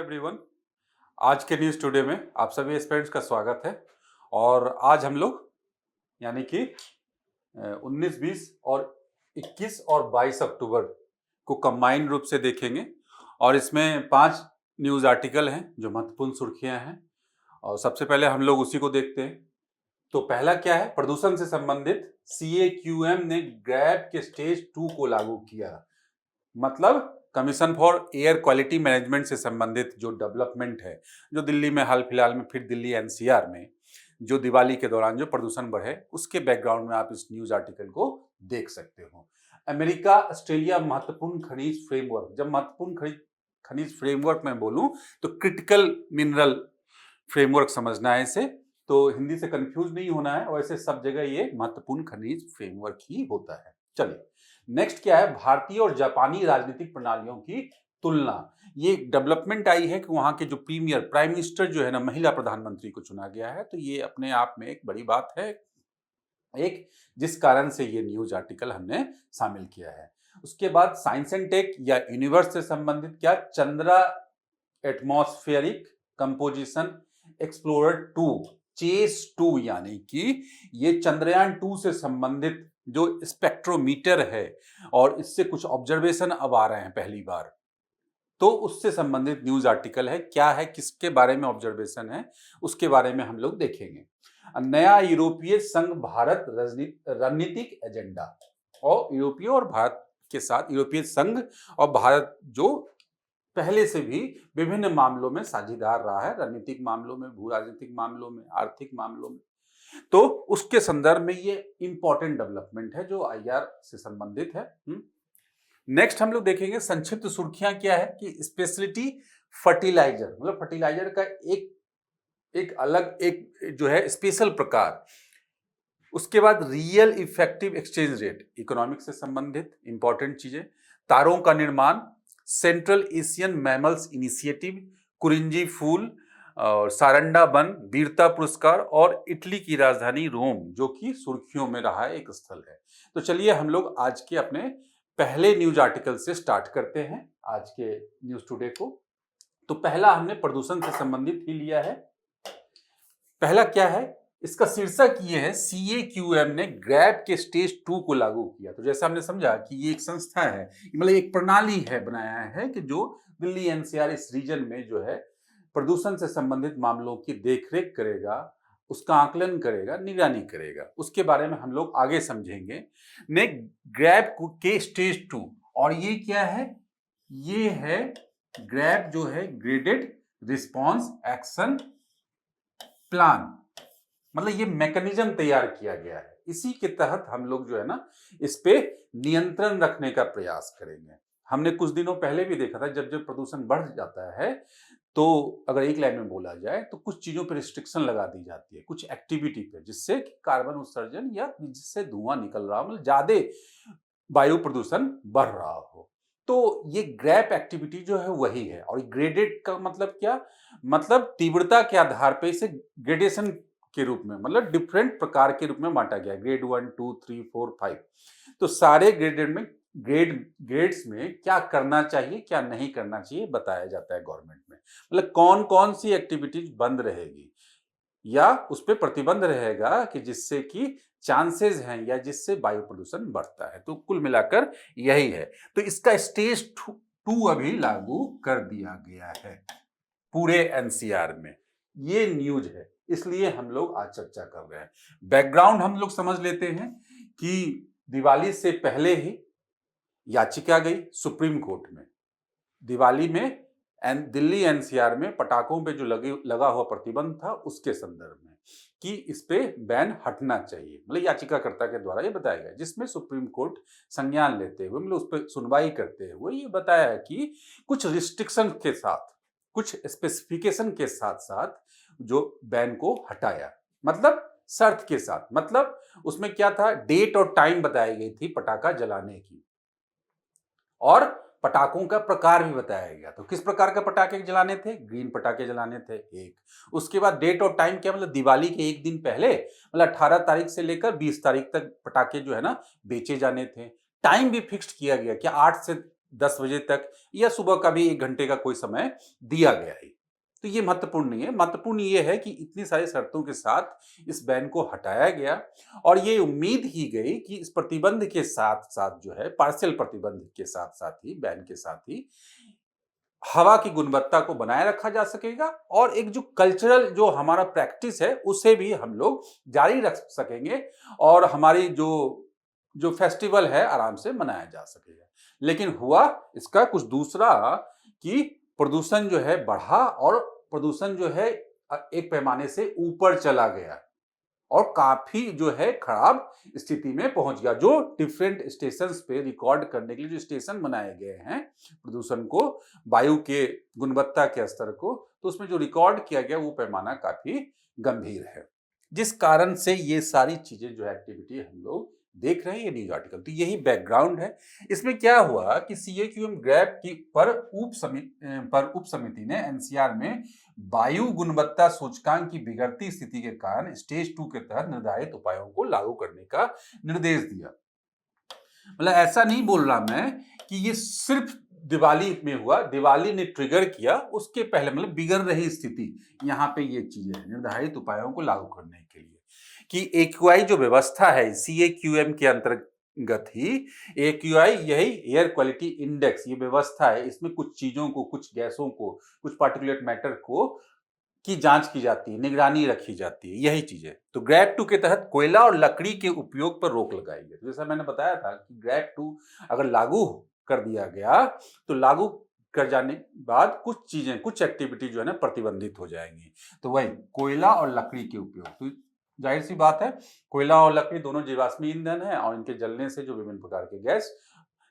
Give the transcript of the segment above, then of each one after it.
Everyone. आज के news today में आप सभी एस्पिरेंट्स का स्वागत है। और आज हम लोग यानी कि 19, 20 और 21 और 22 अक्टूबर को कंबाइंड रूप से देखेंगे। और इसमें 5 न्यूज़ आर्टिकल हैं जो महत्वपूर्ण सुर्खियां हैं, और सबसे पहले हम लोग उसी को देखते हैं। तो पहला क्या है, प्रदूषण से संबंधित CAQM ने ग्रैब के स्टेज 2 को लागू किया। मतलब commission for air quality management से संबंधित जो डेवलपमेंट है, जो दिल्ली में हाल फिलहाल में, फिर दिल्ली NCR में जो दिवाली के दौरान जो प्रदूषण बढ़े, उसके बैकग्राउंड में आप इस न्यूज आर्टिकल को देख सकते हो। अमेरिका ऑस्ट्रेलिया महत्वपूर्ण खनिज फ्रेमवर्क। जब महत्वपूर्ण खनिज फ्रेमवर्क में बोलूं तो क्रिटिकल मिनरल फ्रेमवर्क समझना है इसे, तो हिंदी से कंफ्यूज नहीं होना है। वैसे सब जगह ये महत्वपूर्ण खनिज फ्रेमवर्क ही होता है। चलिए नेक्स्ट क्या है, भारतीय और जापानी राजनीतिक प्रणालियों की तुलना। ये डेवलपमेंट आई है कि वहां के जो प्राइम मिनिस्टर जो है ना, महिला प्रधानमंत्री को चुना गया है। तो ये अपने आप में एक बड़ी बात है, एक जिस कारण से ये न्यूज आर्टिकल हमने शामिल किया है। उसके बाद साइंस एंड टेक या यूनिवर्स से संबंधित क्या, Chandra atmospheric composition explorer 2 CHACE 2, यानी कि ये चंद्रयान 2 से संबंधित जो स्पेक्ट्रोमीटर है, और इससे कुछ ऑब्जर्वेशन अब आ रहे हैं पहली बार, तो उससे संबंधित न्यूज आर्टिकल है। क्या है, किसके बारे में ऑब्जर्वेशन है, उसके बारे में हम लोग देखेंगे। नया यूरोपीय संघ भारत रणनीतिक एजेंडा। और यूरोपीय और भारत के साथ, यूरोपीय संघ और भारत जो पहले से भी विभिन्न मामलों में साझेदार रहा है, रणनीतिक मामलों में, भू राजनीतिक मामलों में, आर्थिक मामलों में, तो उसके संदर्भ में ये इंपॉर्टेंट डेवलपमेंट है जो IR से संबंधित है। नेक्स्ट हम लोग देखेंगे संक्षिप्त सुर्खियां क्या है कि स्पेशलिटी फर्टिलाइजर, मतलब फर्टिलाइजर का एक अलग एक जो है स्पेशल प्रकार। उसके बाद real effective exchange rate, economics से संबंधित इंपॉर्टेंट चीजें। तारों का निर्माण, central Asian mammals initiative, Kurinji फूल और सारंडा वन, वीरता पुरस्कार, और इटली की राजधानी रोम जो कि सुर्खियों में रहा एक स्थल है। तो चलिए हम लोग आज के अपने पहले न्यूज आर्टिकल से स्टार्ट करते हैं आज के न्यूज टुडे को। तो पहला हमने प्रदूषण से संबंधित ही लिया है। पहला क्या है, इसका शीर्षक ये है, CAQM ने ग्रैब के स्टेज 2 को लागू किया। तो जैसा हमने समझा कि ये एक संस्था है, मतलब एक प्रणाली है, बनाया है कि जो दिल्ली NCR इस रीजन में जो है प्रदूषण से संबंधित मामलों की देखरेख करेगा, उसका आकलन करेगा, निगरानी करेगा। उसके बारे में हम लोग आगे समझेंगे। ने ग्रैब के स्टेज 2, और ये क्या है, ये है ग्रैब जो है ग्रेडेड रिस्पॉन्स एक्शन प्लान, मतलब ये मैकेनिज्म तैयार किया गया है। इसी के तहत हम लोग जो है ना इस पे नियंत्रण रखने का प्रयास करेंगे। हमने कुछ दिनों पहले भी देखा था, जब जब प्रदूषण बढ़ जाता है तो अगर एक लाइन में बोला जाए तो कुछ चीजों पर रिस्ट्रिक्शन लगा दी जाती है, कुछ एक्टिविटी पे, जिससे कार्बन उत्सर्जन या जिससे धुआं निकल रहा हो, मतलब ज्यादा वायु प्रदूषण बढ़ रहा हो। तो ये ग्रैप एक्टिविटी जो है वही है। और ग्रेडेड का मतलब क्या, मतलब तीव्रता के आधार पर इसे ग्रेडेशन के रूप में, मतलब डिफरेंट प्रकार के रूप में बांटा गया, ग्रेड 1, 2, 3, 4, 5। तो सारे ग्रेडेड में ग्रेड्स में क्या करना चाहिए, क्या नहीं करना चाहिए बताया जाता है गवर्नमेंट में। मतलब कौन कौन सी एक्टिविटीज बंद रहेगी या उस पर प्रतिबंध रहेगा कि जिससे कि चांसेस हैं या जिससे वायु प्रदूषण बढ़ता है। तो कुल मिलाकर यही है। तो इसका स्टेज 2 अभी लागू कर दिया गया है पूरे NCR में। ये न्यूज है, इसलिए हम लोग आज चर्चा कर रहे हैं। बैकग्राउंड हम लोग समझ लेते हैं कि दिवाली से पहले ही याचिका गई सुप्रीम कोर्ट में। दिवाली में दिल्ली NCR में पटाखों पे जो लगा हुआ प्रतिबंध था, उसके संदर्भ में कि इस पे बैन हटना चाहिए, मतलब याचिकाकर्ता के द्वारा ये बताया गया, जिसमें सुप्रीम कोर्ट संज्ञान लेते हुए, मतलब उस पर सुनवाई करते हुए ये बताया कि कुछ रिस्ट्रिक्शन के साथ, कुछ स्पेसिफिकेशन के साथ साथ जो बैन को हटाया, मतलब शर्त के साथ। मतलब उसमें क्या था, डेट और टाइम बताई गई थी पटाखा जलाने की, और पटाखों का प्रकार भी बताया गया। तो किस प्रकार के पटाखे जलाने थे, ग्रीन पटाखे जलाने थे एक। उसके बाद डेट और टाइम क्या, मतलब दिवाली के एक दिन पहले, मतलब 18 तारीख से लेकर 20 तारीख तक पटाखे जो है ना बेचे जाने थे। टाइम भी फिक्स्ड किया गया कि 8 से 10 बजे तक या सुबह का भी 1 घंटे का कोई समय दिया गया है। तो ये महत्वपूर्ण नहीं है, महत्वपूर्ण ये है कि इतनी सारी शर्तों के साथ इस बैन को हटाया गया और ये उम्मीद की गई कि इस प्रतिबंध के साथ-साथ जो है, पार्शियल प्रतिबंध के साथ-साथ ही, बैन के साथ ही हवा की गुणवत्ता को बनाए रखा जा सकेगा और एक जो कल्चरल जो हमारा प्रैक्टिस है उसे भी हम लोग जारी रख सकेंगे और हमारी जो जो फेस्टिवल है आराम से मनाया जा सकेगा। लेकिन हुआ इसका कुछ दूसरा कि प्रदूषण जो है बढ़ा और प्रदूषण जो है एक पैमाने से ऊपर चला गया और काफी जो है खराब स्थिति में पहुंच गया। जो डिफरेंट स्टेशंस पे रिकॉर्ड करने के लिए जो स्टेशन बनाए गए हैं प्रदूषण को, वायु के गुणवत्ता के स्तर को, तो उसमें जो रिकॉर्ड किया गया वो पैमाना काफी गंभीर है, जिस कारण से ये सारी चीजें जो एक्टिविटी हम लोग देख रहे हैं ये न्यूज आर्टिकल। तो यही बैकग्राउंड है। इसमें क्या हुआ कि सीएक्यूएम ग्रैप की पर उप समिति ने एनसीआर में वायु गुणवत्ता सूचकांक की बिगड़ती स्थिति के कारण स्टेज 2 के तहत निर्धारित उपायों को लागू करने का निर्देश दिया। मतलब ऐसा नहीं बोल रहा मैं कि ये सिर्फ दिवाली में हुआ, दिवाली ने ट्रिगर किया, उसके पहले मतलब बिगड़ रही स्थिति, यहाँ पे ये चीजें हैं निर्धारित उपायों को लागू करने के लिए कि एक्यूआई जो व्यवस्था है सीएक्यूएम के अंतर्गत ही एक्यूआई यही एयर क्वालिटी इंडेक्स ये व्यवस्था है, इसमें कुछ चीजों को, कुछ गैसों को, कुछ पार्टिकुलेट मैटर को की जांच की जाती है, निगरानी रखी जाती है, यही चीजें। तो ग्रैप 2 के तहत कोयला और लकड़ी के उपयोग पर रोक लगाई गई। जैसा मैंने बताया था कि ग्रैप 2 अगर लागू कर दिया गया तो लागू कर जाने के बाद कुछ चीजें, कुछ एक्टिविटी जो है ना प्रतिबंधित हो जाएंगी। तो वही कोयला और लकड़ी के उपयोग, तो जाहिर सी बात है कोयला और लकड़ी दोनों जीवाश्मी ईंधन है और इनके जलने से जो विभिन्न प्रकार के गैस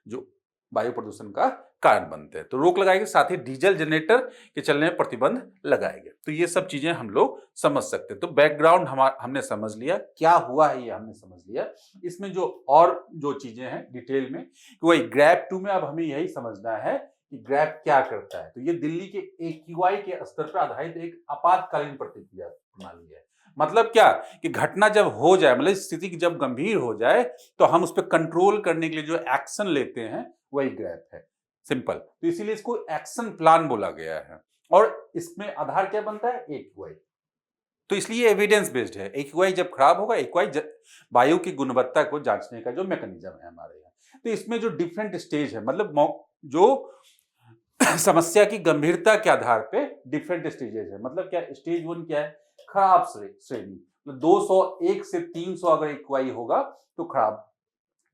जो वायु प्रदूषण का कारण बनते हैं, तो रोक लगाएंगे। साथ ही डीजल जनरेटर के चलने में प्रतिबंध लगाएंगे। तो ये सब चीजें हम लोग समझ सकते हैं। तो बैकग्राउंड हमने समझ लिया, क्या हुआ है ये हमने समझ लिया। इसमें जो और जो चीजें हैं डिटेल में, वही ग्रैप 2 में अब हमें यही समझना है कि ग्रैप क्या करता है। तो ये दिल्ली के एक्यूआई के स्तर पर आधारित एक आपातकालीन प्रतिक्रिया प्रणाली है। मतलब क्या कि घटना जब हो जाए, मतलब स्थिति जब गंभीर हो जाए तो हम उस पर कंट्रोल करने के लिए जो एक्शन लेते हैं वही ग्रैप है, सिंपल। तो इसीलिए इसको एक्शन प्लान बोला गया है और इसमें आधार क्या बनता है, एक्यूआई। तो इसलिए एविडेंस बेस्ड है। एक्यूआई जब खराब होगा, एक्यूआई वायु की गुणवत्ता को जांचने का जो मैकेनिज्म है हमारे यहाँ। तो इसमें जो डिफरेंट स्टेज है, मतलब जो समस्या की गंभीरता के आधार पे डिफरेंट स्टेजेस है। मतलब क्या, स्टेज 1 क्या है, खराब श्रेणी, 201 से 300 अगर एक्यूआई होगा तो खराब।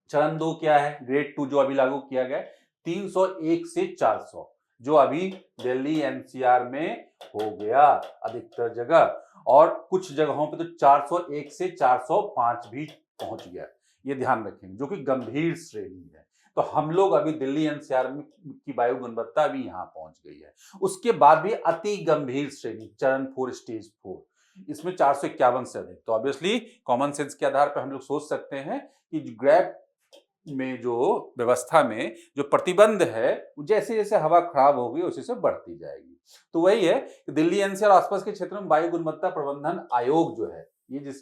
चरण 2 क्या है, ग्रेड 2 जो अभी लागू किया गया, 301 से 400, जो अभी दिल्ली एनसीआर में हो गया अधिकतर जगह, और कुछ जगहों पे तो 401 से 405 भी पहुंच गया। ये ध्यान रखेंगे, जो कि गंभीर श्रेणी है। तो हम लोग अभी दिल्ली एनसीआर में की वायु गुणवत्ता भी यहाँ पहुंच गई है। उसके बाद भी अति गंभीर श्रेणी चरण 4 स्टेज 4, इसमें 451 से अधिक। तो ऑब्वियसली कॉमन सेंस के आधार पर हम लोग सोच सकते हैं कि ग्रैप में जो व्यवस्था में जो प्रतिबंध है जैसे जैसे हवा खराब होगी उसी से बढ़ती जाएगी। तो वही है कि दिल्ली एनसीआर और आसपास के क्षेत्रों में वायु गुणवत्ता प्रबंधन आयोग जो है, ये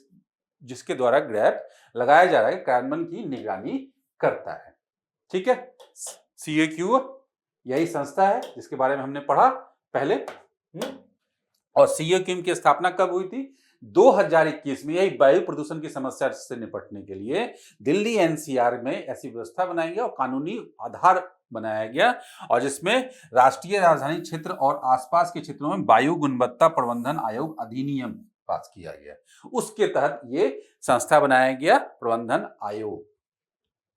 जिसके द्वारा ग्रैप लगाया जा रहा है, कार्यान्वयन की निगरानी करता है। ठीक है, सीएक्यू यही संस्था है जिसके बारे में हमने पढ़ा पहले। और सीएक्यू की स्थापना कब हुई थी, 2021 में। यही वायु प्रदूषण की समस्या से निपटने के लिए दिल्ली एनसीआर में ऐसी व्यवस्था बनाई गई और कानूनी आधार बनाया गया, और जिसमें राष्ट्रीय राजधानी क्षेत्र और आसपास के क्षेत्रों में वायु गुणवत्ता प्रबंधन आयोग अधिनियम पास किया गया। उसके तहत ये संस्था बनाया गया, प्रबंधन आयोग।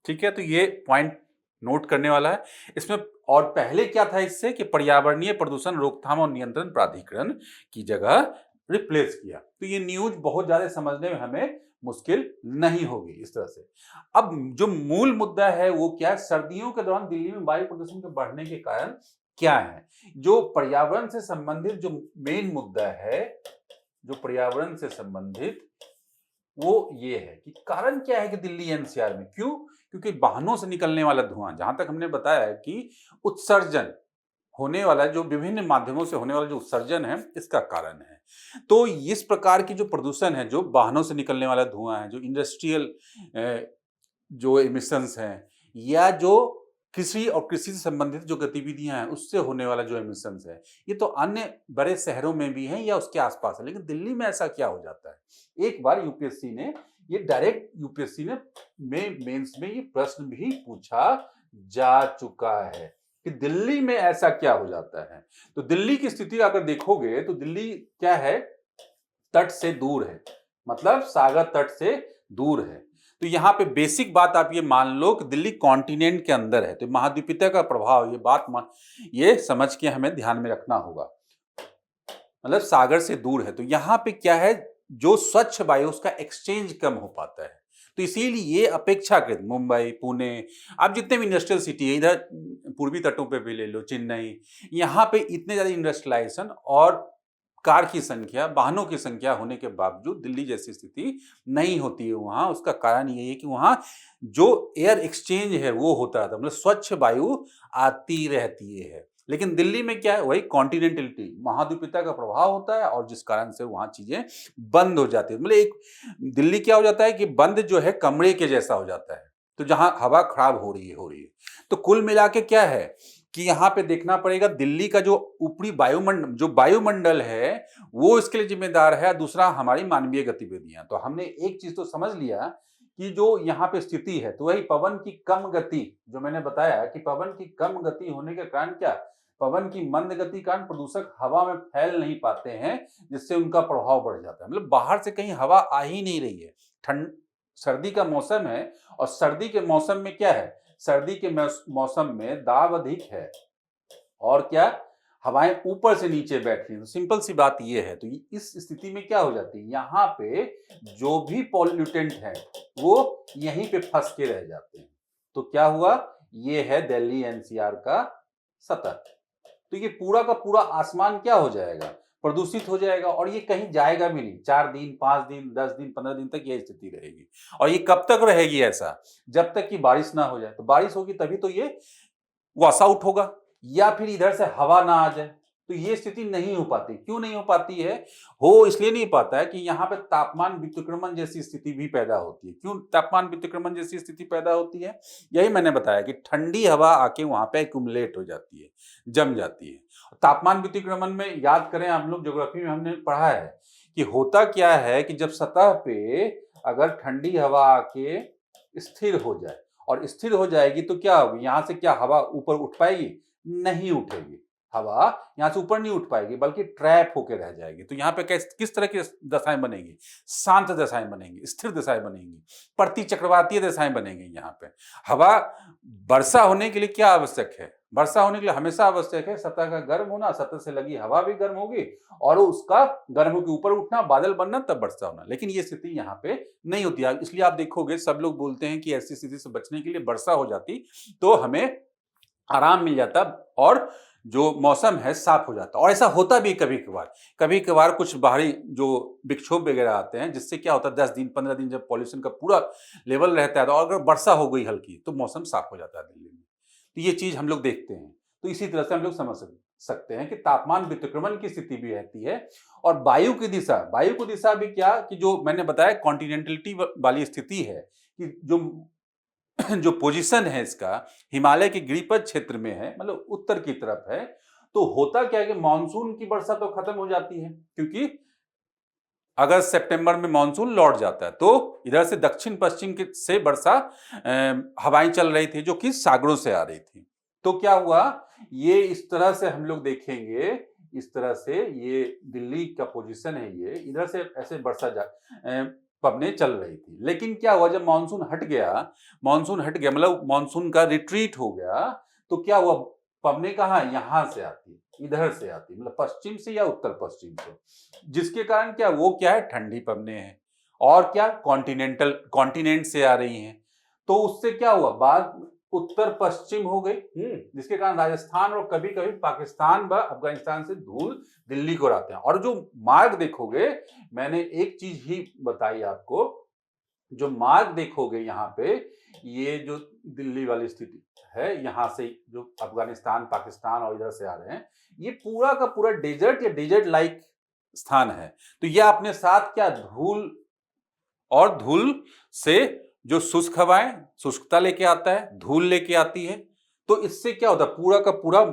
ठीक है, तो ये पॉइंट नोट करने वाला है इसमें। और पहले क्या था इससे कि पर्यावरणीय प्रदूषण रोकथाम और नियंत्रण प्राधिकरण की जगह रिप्लेस किया। तो ये न्यूज बहुत ज्यादा समझने में हमें मुश्किल नहीं होगी इस तरह से। अब जो मूल मुद्दा है वो क्या है, सर्दियों के दौरान दिल्ली में वायु प्रदूषण के बढ़ने के कारण क्या है। जो पर्यावरण से संबंधित जो मेन मुद्दा है, जो पर्यावरण से संबंधित, वो ये है कि कारण क्या है कि दिल्ली एनसीआर में क्यों, क्योंकि वाहनों से निकलने वाला धुआं, जहां तक हमने बताया है कि उत्सर्जन होने वाला, जो विभिन्न माध्यमों से होने वाला जो उत्सर्जन है, इसका कारण है। तो इस प्रकार की जो प्रदूषण है, जो वाहनों से निकलने वाला धुआं है, जो इंडस्ट्रियल जो एमिशंस हैं, या जो कृषि और कृषि से संबंधित जो गतिविधियां हैं उससे होने वाला जो एमिशंस है, ये तो अन्य बड़े शहरों में भी है या उसके आसपास है, लेकिन दिल्ली में ऐसा क्या हो जाता है। एक बार यूपीएससी ने ये डायरेक्ट यूपीएससी ने मेंस में ये प्रश्न भी पूछा जा चुका है कि दिल्ली में ऐसा क्या हो जाता है। तो दिल्ली की स्थिति अगर देखोगे तो दिल्ली क्या है, तट से दूर है, मतलब सागर तट से दूर है। तो यहाँ पे बेसिक बात आप ये मान लो कि दिल्ली कॉन्टिनेंट के अंदर है, तो महाद्वीपीय का प्रभाव ये समझ के हमें ध्यान में रखना होगा, मतलब सागर से दूर है। तो यहाँ पे क्या है, जो स्वच्छ वायु उसका एक्सचेंज कम हो पाता है। तो इसीलिए ये अपेक्षाकृत मुंबई, पुणे, आप जितने भी इंडस्ट्रियल सिटी है, इधर पूर्वी तटों पे भी ले लो, चेन्नई, यहाँ पे इतने ज्यादा इंडस्ट्रियलाइजेशन और कार की संख्या, वाहनों की संख्या होने के बावजूद दिल्ली जैसी स्थिति नहीं होती है वहां। उसका कारण ये है कि वहां जो एयर एक्सचेंज है वो होता रहता है, मतलब स्वच्छ वायु आती रहती है। लेकिन दिल्ली में क्या है, वही कॉन्टिनेंटलिटी, महाद्वीपीयता का प्रभाव होता है और जिस कारण से वहां चीजें बंद हो जाती है। मतलब एक दिल्ली क्या हो जाता है कि बंद जो है कमरे के जैसा हो जाता है, तो जहां हवा खराब हो रही है। तो कुल मिला के क्या है कि यहाँ पे देखना पड़ेगा, दिल्ली का जो ऊपरी वायुमंडल है वो इसके लिए जिम्मेदार है, दूसरा हमारी मानवीय गतिविधियां। तो हमने एक चीज तो समझ लिया कि जो यहाँ पे स्थिति है, तो वही पवन की कम गति, जो मैंने बताया कि पवन की कम गति होने के कारण क्या, पवन की मंद गति कारण प्रदूषक हवा में फैल नहीं पाते हैं, जिससे उनका प्रभाव बढ़ जाता है। मतलब बाहर से कहीं हवा आ ही नहीं रही है। ठंड, सर्दी का मौसम है और सर्दी के मौसम में क्या है, सर्दी के मौसम में दाब अधिक है और क्या, हवाएं ऊपर से नीचे बैठ रही हैं। तो सिंपल सी बात ये है। तो इस स्थिति में क्या हो जाती है, यहाँ पे जो भी पॉल्यूटेंट है वो यहीं पे फंस के रह जाते हैं। तो क्या हुआ, ये है दिल्ली एनसीआर का सतह। तो ये पूरा का पूरा आसमान क्या हो जाएगा, प्रदूषित हो जाएगा और ये कहीं जाएगा भी नहीं। 4 दिन, 5 दिन, 10 दिन, 15 दिन तक ये स्थिति रहेगी। और ये कब तक रहेगी ऐसा, जब तक कि बारिश ना हो जाए। तो बारिश होगी तभी तो ये वॉश आउट होगा, या फिर इधर से हवा ना आ जाए। तो ये स्थिति नहीं हो पाती। क्यों नहीं हो पाती है, हो इसलिए नहीं पाता है कि यहाँ पे तापमान व्यतिक्रमण जैसी स्थिति भी पैदा होती है। क्यों तापमान व्यतिक्रमण जैसी स्थिति पैदा होती है, यही मैंने बताया कि ठंडी हवा आके वहां पे एक्यूमुलेट हो जाती है, जम जाती है। तापमान व्यतिक्रमण में याद करें, आप लोग ज्योग्राफी में हमने पढ़ा है कि होता क्या है कि जब सतह पे अगर ठंडी हवा आके स्थिर हो जाए, और स्थिर हो जाएगी तो क्या होगी, यहां से क्या हवा ऊपर उठ पाएगी, नहीं उठेगी। हवा यहां से ऊपर नहीं उठ पाएगी बल्कि ट्रैप होकर रह जाएगी। तो यहाँ पे किस तरह की दशाएं बनेंगी, शांत दशाएं बनेंगी, स्थिर दशाएं बनेंगी, प्रति चक्रवातीय दशाएं बनेंगी। यहाँ पे हवा, वर्षा होने के लिए क्या आवश्यक है, वर्षा होने के लिए हमेशा आवश्यक है सतह का गर्म होना, सतह से लगी हवा भी गर्म होगी और उसका गर्म होकर ऊपर उठना, बादल बनना, तब वर्षा होना। लेकिन ये स्थिति यहाँ पे नहीं होती है। इसलिए आप देखोगे सब लोग बोलते हैं कि ऐसी स्थिति से बचने के लिए वर्षा हो जाती तो हमें आराम मिल जाता और जो मौसम है साफ हो जाता। और ऐसा होता भी कभी कभार कुछ बाहरी जो विक्षोभ वगैरह आते हैं, जिससे क्या होता है 10 दिन 15 दिन जब पॉल्यूशन का पूरा लेवल रहता है, तो अगर वर्षा हो गई हल्की तो मौसम साफ हो जाता है दिल्ली में। तो ये चीज हम लोग देखते हैं। तो इसी तरह से हम लोग समझ सकते हैं कि तापमान व्यतिक्रमण की स्थिति भी रहती है। और वायु की दिशा भी क्या, कि जो मैंने बताया कॉन्टिनेंटलिटी वाली स्थिति है, कि जो पोजीशन है इसका हिमालय के गिरिपद क्षेत्र में है, मतलब उत्तर की तरफ है। तो होता क्या है कि मानसून की वर्षा तो खत्म हो जाती है, क्योंकि अगस्त सितंबर में मानसून लौट जाता है। तो इधर से दक्षिण पश्चिम से वर्षा हवाएं चल रही थी जो कि सागरों से आ रही थी। तो क्या हुआ, ये इस तरह से हम लोग देखेंगे, इस तरह से ये दिल्ली का पोजीशन है, ये इधर से ऐसे वर्षा पवने चल रही थी। लेकिन क्या हुआ, जब मानसून हट गया, मतलब मानसून का रिट्रीट हो गया, तो क्या हुआ, पवने कहाँ, यहां से आती, इधर से आती, मतलब पश्चिम से या उत्तर पश्चिम से, जिसके कारण क्या, वो क्या है, ठंडी पवने हैं और क्या, कॉन्टिनेंट से आ रही हैं। तो उससे क्या हुआ, बाद उत्तर पश्चिम हो गई, जिसके कारण राजस्थान और कभी कभी पाकिस्तान व अफगानिस्तान से धूल दिल्ली को आते हैं। और जो मार्ग देखोगे, मैंने एक चीज ही बताई आपको, जो मार्ग देखोगे यहाँ पे, ये जो दिल्ली वाली स्थिति है, यहां से जो अफगानिस्तान, पाकिस्तान और इधर से आ रहे हैं, ये पूरा का पूरा डेजर्ट या डेजर्ट लाइक स्थान है। तो यह अपने साथ क्या, धूल से जो शुष्क हवाएं, शुष्कता लेके आता है, धूल लेके आती है। तो इससे क्या होता है, पूरा का पूरा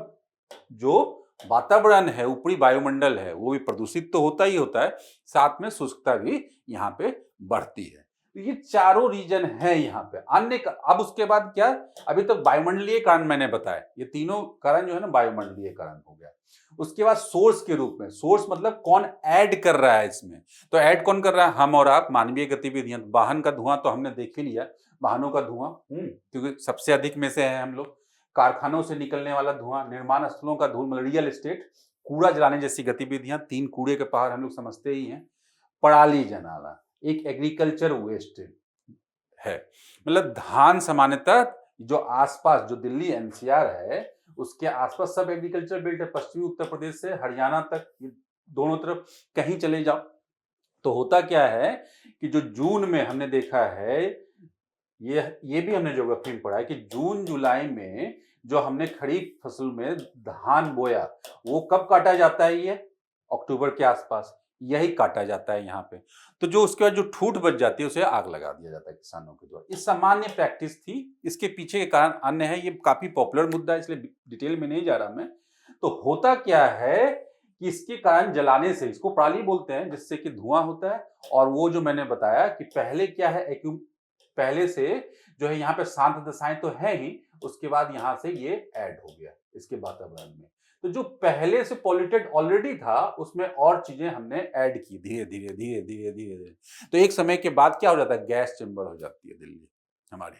जो वातावरण है, ऊपरी वायुमंडल है, वो भी प्रदूषित तो होता ही होता है, साथ में शुष्कता भी यहाँ पे बढ़ती है। तो ये चारों रीजन है यहाँ पे। अन्य अब उसके बाद क्या, अभी तो वायुमंडलीय कारण मैंने बताया, ये तीनों कारण जो है ना वायुमंडलीय कारण हो गया। उसके बाद सोर्स के रूप में, सोर्स मतलब कौन ऐड कर रहा है इसमें, तो ऐड कौन कर रहा है, हम और आप, मानवीय गतिविधियां। वाहन का धुआं तो हमने देख ही लिया, वाहनों का धुआं, क्योंकि सबसे अधिक में से है हम लोग। कारखानों से निकलने वाला धुआं, निर्माण स्थलों का धूल, मतलब रियल एस्टेट, कूड़ा जलाने जैसी गतिविधियां, 3 कूड़े के पहाड़ हम लोग समझते ही हैं। पराली जलाना एक एग्रीकल्चर वेस्ट है, मतलब धान सामान्यतः जो आसपास, जो दिल्ली एनसीआर है उसके आसपास सब एग्रीकल्चर बेल्ट है, पश्चिमी उत्तर प्रदेश से हरियाणा तक, दोनों तरफ कहीं चले जाओ। तो होता क्या है कि जो जून में हमने देखा है, ये भी हमने ज्योग्राफी में पढ़ा है कि जून जुलाई में जो हमने खरीफ फसल में धान बोया, वो कब काटा जाता है, ये अक्टूबर के आसपास यही काटा जाता है यहाँ पे। तो जो उसके बाद जो ठूठ बच जाती है उसे आग लगा दिया जाता है किसानों के द्वारा। ये सामान्य प्रैक्टिस थी, इसके पीछे के कारण अन्य है, ये काफी पॉपुलर मुद्दा है इसलिए डिटेल में नहीं जा रहा मैं। तो होता क्या है कि इसके कारण जलाने से, इसको पराली बोलते हैं, जिससे कि धुआं होता है। और वो जो मैंने बताया कि पहले क्या है, पहले से जो है यहाँ पे शांत दशाएं तो है ही, उसके बाद यहाँ से ये ऐड हो गया इसके वातावरण में। तो जो पहले से पॉल्यूटेड ऑलरेडी था उसमें और चीजें हमने ऐड की धीरे धीरे धीरे धीरे धीरे धीरे। तो एक समय के बाद क्या हो जाता है, गैस चेंबर हो जाती है दिल्ली हमारी,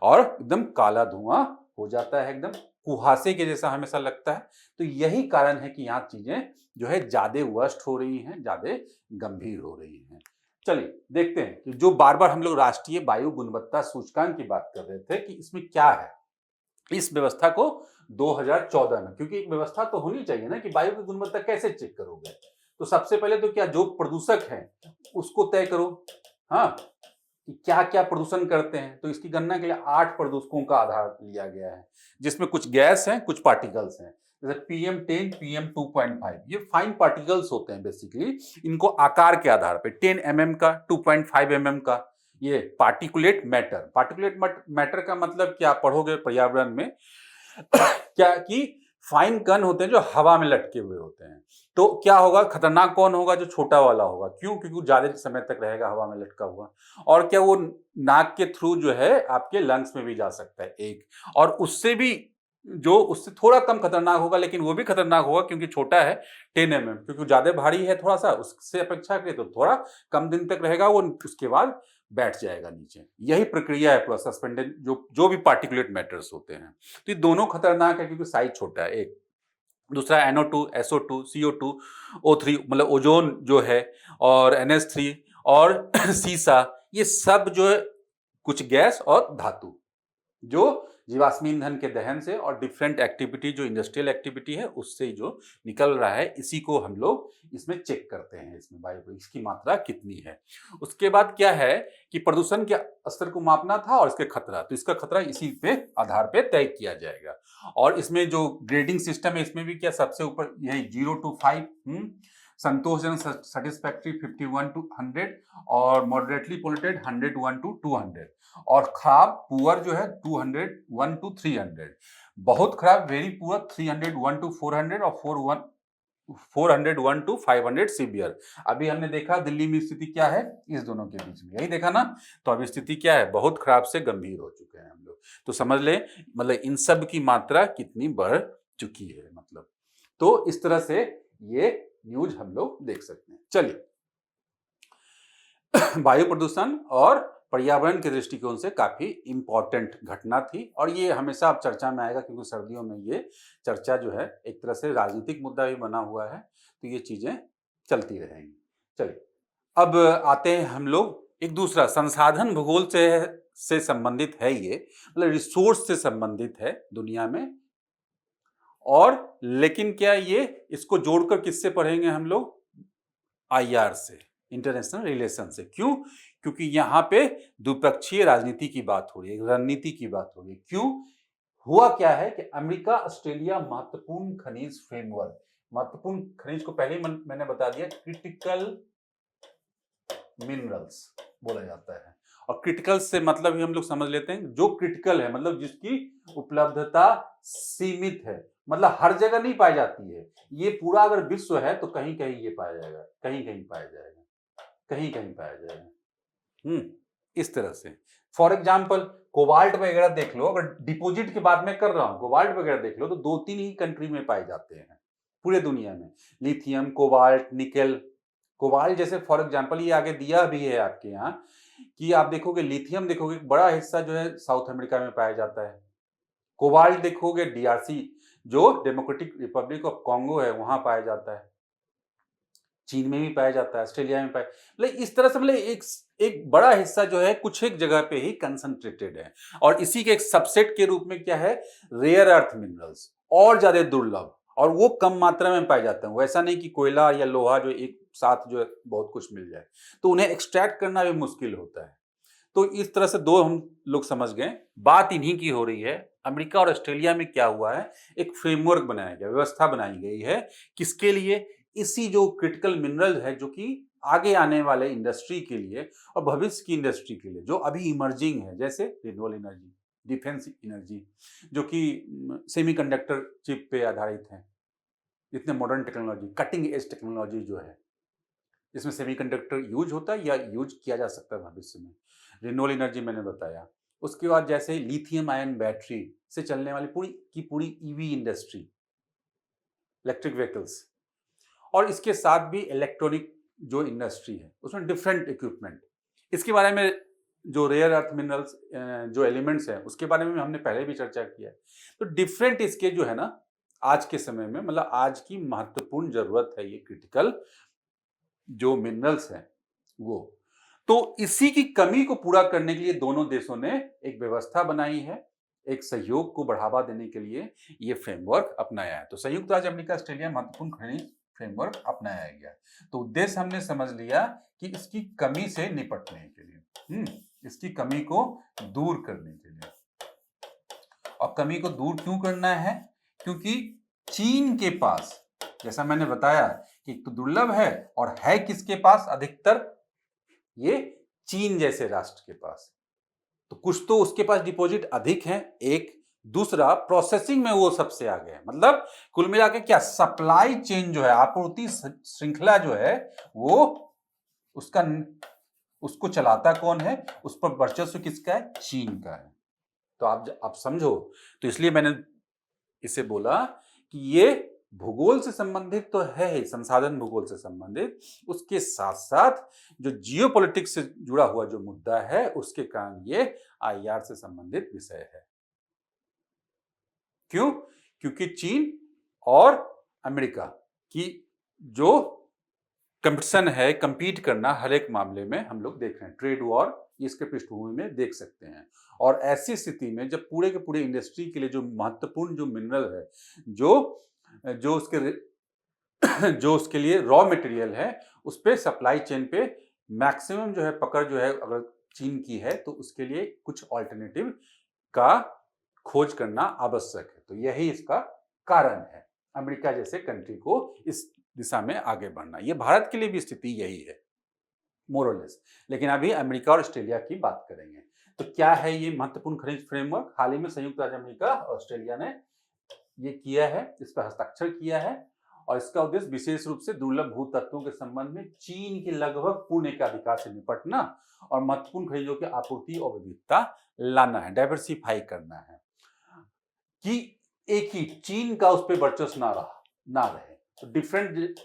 और एकदम काला धुआं हो जाता है, एकदम कुहासे के जैसा हमेशा लगता है। तो यही कारण है कि यहाँ चीजें जो है ज्यादा वर्स्ट हो रही हैं, ज्यादा गंभीर हो रही हैं। चलिए देखते हैं कि जो बार बार हम लोग राष्ट्रीय वायु गुणवत्ता सूचकांक की बात कर रहे थे कि इसमें क्या है। इस व्यवस्था को 2014 में, क्योंकि एक व्यवस्था तो होनी चाहिए ना कि वायु की गुणवत्ता कैसे चेक करोगे। तो सबसे पहले तो क्या, जो प्रदूषक है उसको तय करो, हाँ, कि क्या क्या प्रदूषण करते हैं। तो इसकी गणना के लिए 8 प्रदूषकों का आधार लिया गया है, जिसमें कुछ गैस हैं, कुछ पार्टिकल्स हैं। जैसे PM10, PM2.5, ये फाइन पार्टिकल्स होते हैं बेसिकली। इनको आकार के आधार पे 10 mm का, 2.5 mm का, ये पार्टिकुलेट मैटर। पार्टिकुलेट मैटर का मतलब क्या पढ़ोगे पर्यावरण में क्या कि फाइन कण होते हैं जो हवा में लटके हुए होते हैं। तो क्या होगा, खतरनाक कौन होगा, जो छोटा वाला होगा। क्यों, क्योंकि वो ज्यादा समय तक रहेगा हवा में लटका हुआ। और क्या वो नाक के थ्रू जो है आपके लंग्स में भी जा सकता है एक, और उससे भी जो उससे थोड़ा कम खतरनाक होगा, लेकिन वो भी खतरनाक होगा क्योंकि छोटा है, 10 mm, क्योंकि ज्यादा भारी है थोड़ा सा, उससे अपेक्षा करें तो थोड़ा कम दिन तक रहेगा वो, उसके बाद बैठ जाएगा नीचे। यही प्रक्रिया है पूरा सस्पेंडेड जो भी पार्टिकुलेट मैटर्स होते हैं। तो ये दोनों खतरनाक है क्योंकि साइज छोटा है एक। दूसरा NO2, SO2, CO2, O3 मतलब ओजोन जो है, और NH3 और सीसा, ये सब जो है कुछ गैस और धातु जो जीवाश्म ईंधन के दहन से और डिफरेंट एक्टिविटी, जो इंडस्ट्रियल एक्टिविटी है उससे जो निकल रहा है, इसी को हम लोग इसमें चेक करते हैं, इसमें वायु इसकी मात्रा कितनी है। उसके बाद क्या है कि प्रदूषण के स्तर को मापना था और इसके खतरा, तो इसका खतरा इसी पे आधार पे तय किया जाएगा। और इसमें जो ग्रेडिंग सिस्टम है इसमें भी क्या, सबसे ऊपर यही 0 to 5, संतोषजनक सेटिस्फैक्ट्री 51 to 100, और मॉडरेटली पोल्यूटेड 101 to 200, और खराब पुअर जो है 201 to 300, बहुत खराब वेरी पुअर 301 to 400, और 401 to 500 सीवियर। अभी हमने देखा दिल्ली में स्थिति क्या है, इस दोनों के बीच में यही देखा ना। तो अभी स्थिति क्या है, बहुत खराब से गंभीर हो चुके हैं हम लोग। तो समझ ले मतलब इन सब की मात्रा कितनी बढ़ चुकी है, मतलब। तो इस तरह से ये न्यूज हम लोग देख सकते हैं। चलिए वायु प्रदूषण और पर्यावरण के दृष्टिकोण से काफी इंपॉर्टेंट घटना थी, और ये हमेशा अब चर्चा में आएगा क्योंकि सर्दियों में ये चर्चा जो है एक तरह से राजनीतिक मुद्दा भी बना हुआ है, तो ये चीजें चलती रहेंगी। चलिए अब आते हैं हम लोग एक दूसरा संसाधन भूगोल से संबंधित है, ये मतलब रिसोर्स से संबंधित है दुनिया में। और लेकिन क्या ये इसको जोड़कर किससे पढ़ेंगे हम लोग, IR से, इंटरनेशनल रिलेशन से। क्यों, क्योंकि यहाँ पे द्विपक्षीय राजनीति की बात हो रही है, रणनीति की बात हो रही है। क्यों, हुआ क्या है कि अमेरिका ऑस्ट्रेलिया महत्वपूर्ण खनिज फ्रेमवर्क, महत्वपूर्ण खनिज को पहले ही मैंने बता दिया, क्रिटिकल मिनरल्स बोला जाता है, और क्रिटिकल से मतलब ही हम लोग समझ लेते हैं जो क्रिटिकल है, मतलब जिसकी उपलब्धता सीमित है, मतलब हर जगह नहीं पाई जाती है। ये पूरा अगर विश्व है तो कहीं कहीं ये पाया जाएगा, कहीं कहीं पाया जाएगा, कहीं कहीं पाया जाएगा। इस तरह से फॉर एग्जाम्पल कोबाल्ट वगैरह देख लो, अगर डिपॉजिट की बात मैं कर रहा हूं, कोबाल्ट वगैरह देख लो तो 2-3 ही कंट्री में पाए जाते हैं पूरे दुनिया में। Lithium, cobalt, nickel. कोबाल्ट जैसे फॉर एग्जाम्पल ये आगे दिया भी है आपके यहाँ कि आप देखोगे लिथियम देखोगे बड़ा हिस्सा जो है साउथ अमेरिका में पाया जाता है। कोबाल्ट देखोगे डीआरसी जो डेमोक्रेटिक रिपब्लिक ऑफ कॉन्गो है वहां पाया जाता है, चीन में भी पाया जाता है, ऑस्ट्रेलिया में पाया, मतलब इस तरह से मतलब एक बड़ा हिस्सा जो है कुछ एक जगह पे ही कंसंट्रेटेड है। और इसी के एक सबसेट के रूप में क्या है, रेयर अर्थ मिनरल्स, और ज्यादा दुर्लभ, और वो कम मात्रा में पाए जाते हैं। वैसा नहीं कि कोयला या लोहा जो एक साथ जो है बहुत कुछ मिल जाए, तो उन्हें एक्सट्रैक्ट करना भी मुश्किल होता है। तो इस तरह से दो हम लोग समझ गए, बात इन्हीं की हो रही है। अमेरिका और ऑस्ट्रेलिया में क्या हुआ है, एक फ्रेमवर्क बनाया गया, व्यवस्था बनाई गई है, किसके लिए, इसी जो क्रिटिकल मिनरल है जो कि आगे आने वाले इंडस्ट्री के लिए और भविष्य की इंडस्ट्री के लिए जो अभी इमर्जिंग है, जैसे रिन्यूएबल एनर्जी, डिफेंस एनर्जी, जो कि सेमीकंडक्टर चिप पे आधारित है। इतने modern technology, cutting edge technology जो है, इसमें सेमीकंडक्टर यूज होता है या यूज किया जा सकता है भविष्य में। रिन्यूएबल एनर्जी मैंने बताया। उसके बाद जैसे लिथियम आयन बैटरी से चलने वाली पूरी की पूरी ईवी इंडस्ट्री, इलेक्ट्रिक व्हीकल्स, और इसके साथ भी इलेक्ट्रॉनिक जो इंडस्ट्री है उसमें डिफरेंट इक्विपमेंट। इसके बारे में जो रेयर अर्थ मिनरल्स जो एलिमेंट्स हैं उसके बारे में हमने पहले भी चर्चा किया है। तो डिफरेंट इसके जो है ना आज के समय में, मतलब आज की महत्वपूर्ण जरूरत है ये क्रिटिकल जो मिनरल्स हैं वो। तो इसी की कमी को पूरा करने के लिए दोनों देशों ने एक व्यवस्था बनाई है, एक सहयोग को बढ़ावा देने के लिए ये फ्रेमवर्क अपनाया है। तो संयुक्त राज्य अमेरिका ऑस्ट्रेलिया महत्वपूर्ण खनिज फ्रेमवर्क अपनाया गया। तो उद्देश्य हमने समझ लिया कि इसकी कमी से निपटने के लिए, इसकी कमी को दूर करने के लिए। और कमी को दूर क्यों करना है, क्योंकि चीन के पास, जैसा मैंने बताया कि तो दुर्लभ है, और है किसके पास अधिकतर, ये चीन जैसे राष्ट्र के पास। तो कुछ तो उसके पास डिपॉजिट अधिक है, एक, दूसरा प्रोसेसिंग में वो सबसे आगे है। मतलब कुल मिला के क्या, सप्लाई चेन जो है, आपूर्ति श्रृंखला जो है वो उसका, उसको चलाता कौन है, उस पर वर्चस्व किसका है, चीन का है। तो आप समझो, तो इसलिए मैंने इसे बोला कि ये भूगोल से संबंधित तो है ही, संसाधन भूगोल से संबंधित, उसके साथ साथ जो जियोपॉलिटिक्स से जुड़ा हुआ जो मुद्दा है उसके कारण ये आईआर से संबंधित विषय है। क्यों, क्योंकि चीन और अमेरिका की जो कंपटीशन है, कंपीट करना हर एक मामले में हम लोग देख रहे हैं, ट्रेड वॉर इसके पृष्ठभूमि में देख सकते हैं। और ऐसी स्थिति में जब पूरे के पूरे इंडस्ट्री के लिए जो महत्वपूर्ण जो मिनरल है, जो जो उसके जो उसके लिए रॉ मटेरियल है, उस पे सप्लाई चेन पे मैक्सिमम जो है पकड़ जो है अगर चीन की है, तो उसके लिए कुछ ऑल्टरनेटिव का खोज करना आवश्यक है। तो यही इसका कारण है अमेरिका जैसे कंट्री को इस दिशा में आगे बढ़ना। ये भारत के लिए भी स्थिति यही है मोरलेस, लेकिन अभी अमेरिका और ऑस्ट्रेलिया की बात करेंगे। तो क्या है ये महत्वपूर्ण खनिज फ्रेमवर्क, हाल ही में संयुक्त राज्य अमेरिका और ऑस्ट्रेलिया ने ये किया है, इस पर हस्ताक्षर किया है। और इसका उद्देश्य विशेष रूप से दुर्लभ भू तत्वों के संबंध में चीन के लगभग पूर्ण एकाधिकार से निपटना और महत्वपूर्ण खनिजों की आपूर्ति और विविधता लाना है, डाइवर्सिफाई करना है, कि एक ही चीन का उस पर वर्चस्व ना रहे, तो डिफरेंट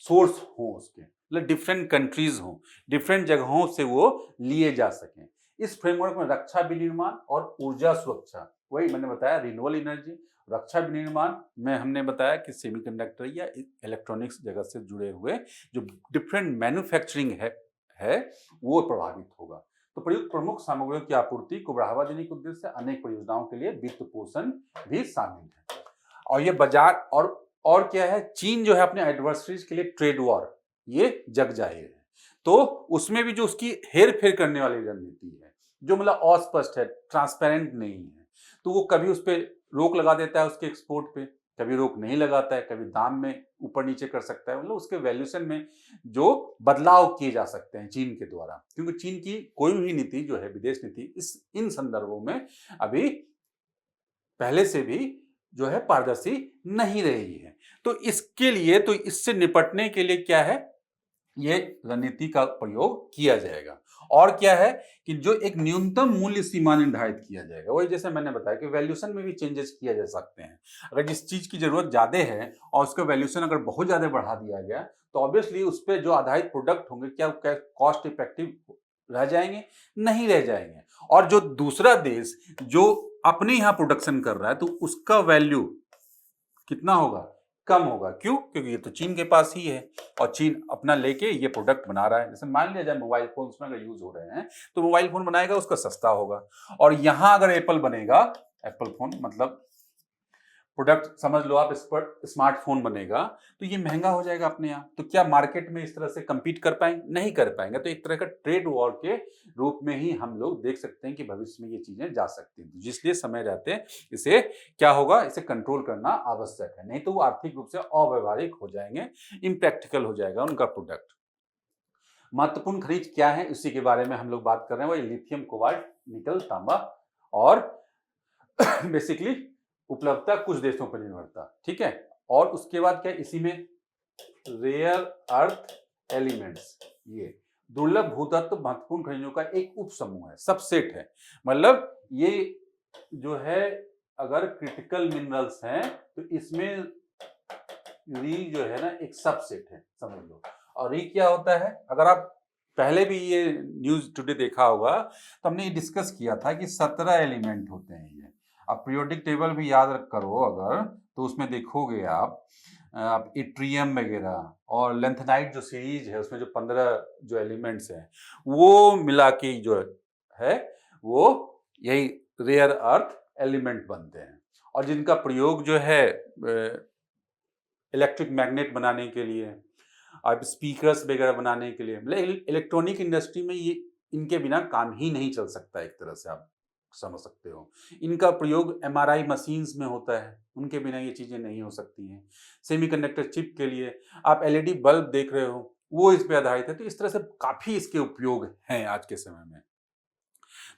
सोर्स हो उसके, मतलब डिफरेंट कंट्रीज हो, डिफरेंट जगहों से वो लिए जा सकें। इस फ्रेमवर्क में रक्षा विनिर्माण और ऊर्जा सुरक्षा, वही मैंने बताया रिन्यूएबल एनर्जी, रक्षा विनिर्माण में हमने बताया कि सेमीकंडक्टर या इलेक्ट्रॉनिक्स जगत से जुड़े हुए जो डिफरेंट मैन्युफैक्चरिंग है वो प्रभावित होगा। तो प्रयुक्त प्रमुख सामग्रियों की आपूर्ति को बढ़ावा देने के उद्देश्य से अनेक परियोजनाओं के लिए वित्त पोषण भी शामिल है। और ये बाजार और क्या है, चीन जो है अपने एडवर्सरीज के लिए ट्रेड वॉर, ये जग जाहिर है, तो उसमें भी जो उसकी हेर फेर करने वाली रणनीति है, जो मतलब अस्पष्ट है, ट्रांसपेरेंट नहीं है, तो वो कभी उस पर रोक लगा देता है उसके एक्सपोर्ट पे, कभी रोक नहीं लगाता है, कभी दाम में ऊपर नीचे कर सकता है, मतलब उसके वैल्यूएशन में जो बदलाव किए जा सकते हैं चीन के द्वारा, क्योंकि चीन की कोई भी नीति जो है, विदेश नीति, इन संदर्भों में अभी पहले से भी जो है पारदर्शी नहीं रही है। तो इसके लिए, तो इससे निपटने के लिए क्या है, ये रणनीति का प्रयोग किया जाएगा। और क्या है कि जो एक न्यूनतम मूल्य सीमा निर्धारित किया जाएगा, वही जैसे मैंने बताया कि वैल्यूएशन में भी चेंजेस किया जा सकते हैं। अगर जिस चीज की जरूरत ज्यादा है और उसका वैल्यूएशन अगर बहुत ज्यादा बढ़ा दिया गया, तो ऑब्वियसली उस पर जो आधारित प्रोडक्ट होंगे, क्या कॉस्ट इफेक्टिव रह जाएंगे? नहीं रह जाएंगे। और जो दूसरा देश जो अपने यहाँ प्रोडक्शन कर रहा है, तो उसका वैल्यू कितना होगा? कम होगा। क्यों? क्योंकि ये तो चीन के पास ही है और चीन अपना लेके ये प्रोडक्ट बना रहा है। जैसे मान लिया जाए मोबाइल फोन में अगर यूज हो रहे हैं, तो मोबाइल फोन बनाएगा उसका सस्ता होगा, और यहां अगर एप्पल बनेगा, एप्पल फोन मतलब प्रोडक्ट समझ लो आप, इस पर स्मार्टफोन बनेगा, तो ये महंगा हो जाएगा अपने यहाँ। तो क्या मार्केट में इस तरह से compete कर पाएंगे? नहीं कर पाएंगे। तो एक तरह का ट्रेड वॉर के रूप में ही हम लोग देख सकते हैं कि भविष्य में ये चीजें जा सकती हैं, जिसलिए समय रहते इसे क्या होगा, इसे कंट्रोल करना आवश्यक है, नहीं तो वो आर्थिक रूप से अव्यवहारिक हो जाएंगे, इम्प्रैक्टिकल हो जाएगा उनका प्रोडक्ट। महत्वपूर्ण खनिज क्या है, उसी के बारे में हम लोग बात कर रहे हैं, वही लिथियम, कोबाल्ट, निकल, तांबा, और बेसिकली उपलब्धता कुछ देशों पर निर्भरता, ठीक है। और उसके बाद क्या, इसी में रेयर अर्थ एलिमेंट्स, ये दुर्लभ भूतत्व महत्वपूर्ण खनिजों का एक उप समूह है, सबसेट है। मतलब ये जो है, अगर क्रिटिकल मिनरल्स हैं तो इसमें री जो है ना एक सबसेट है, समझ लो। और री क्या होता है, अगर आप पहले भी ये न्यूज टुडे देखा होगा, तो हमने ये डिस्कस किया था कि 17 एलिमेंट होते हैं ये। अब पीरियोडिक टेबल भी याद करो अगर, तो उसमें देखोगे आप इट्रियम वगैरह और लेंथेनाइट जो सीरीज है, उसमें जो 15 जो एलिमेंट्स हैं, वो मिला के जो है वो यही रेयर अर्थ एलिमेंट बनते हैं, और जिनका प्रयोग जो है इलेक्ट्रिक मैग्नेट बनाने के लिए, अब स्पीकर्स वगैरह बनाने के लिए, मतलब इलेक्ट्रॉनिक इंडस्ट्री में ये इनके बिना काम ही नहीं चल सकता, एक तरह से आप समझ सकते हो। इनका प्रयोग एमआरआई मशीन्स में होता है, उनके बिना ये चीजें नहीं हो सकती हैं। सेमीकंडक्टर चिप के लिए आप एलईडी बल्ब देख रहे हो, वो इस पे आधारित है। तो इस तरह से काफी इसके उपयोग हैं आज के समय में।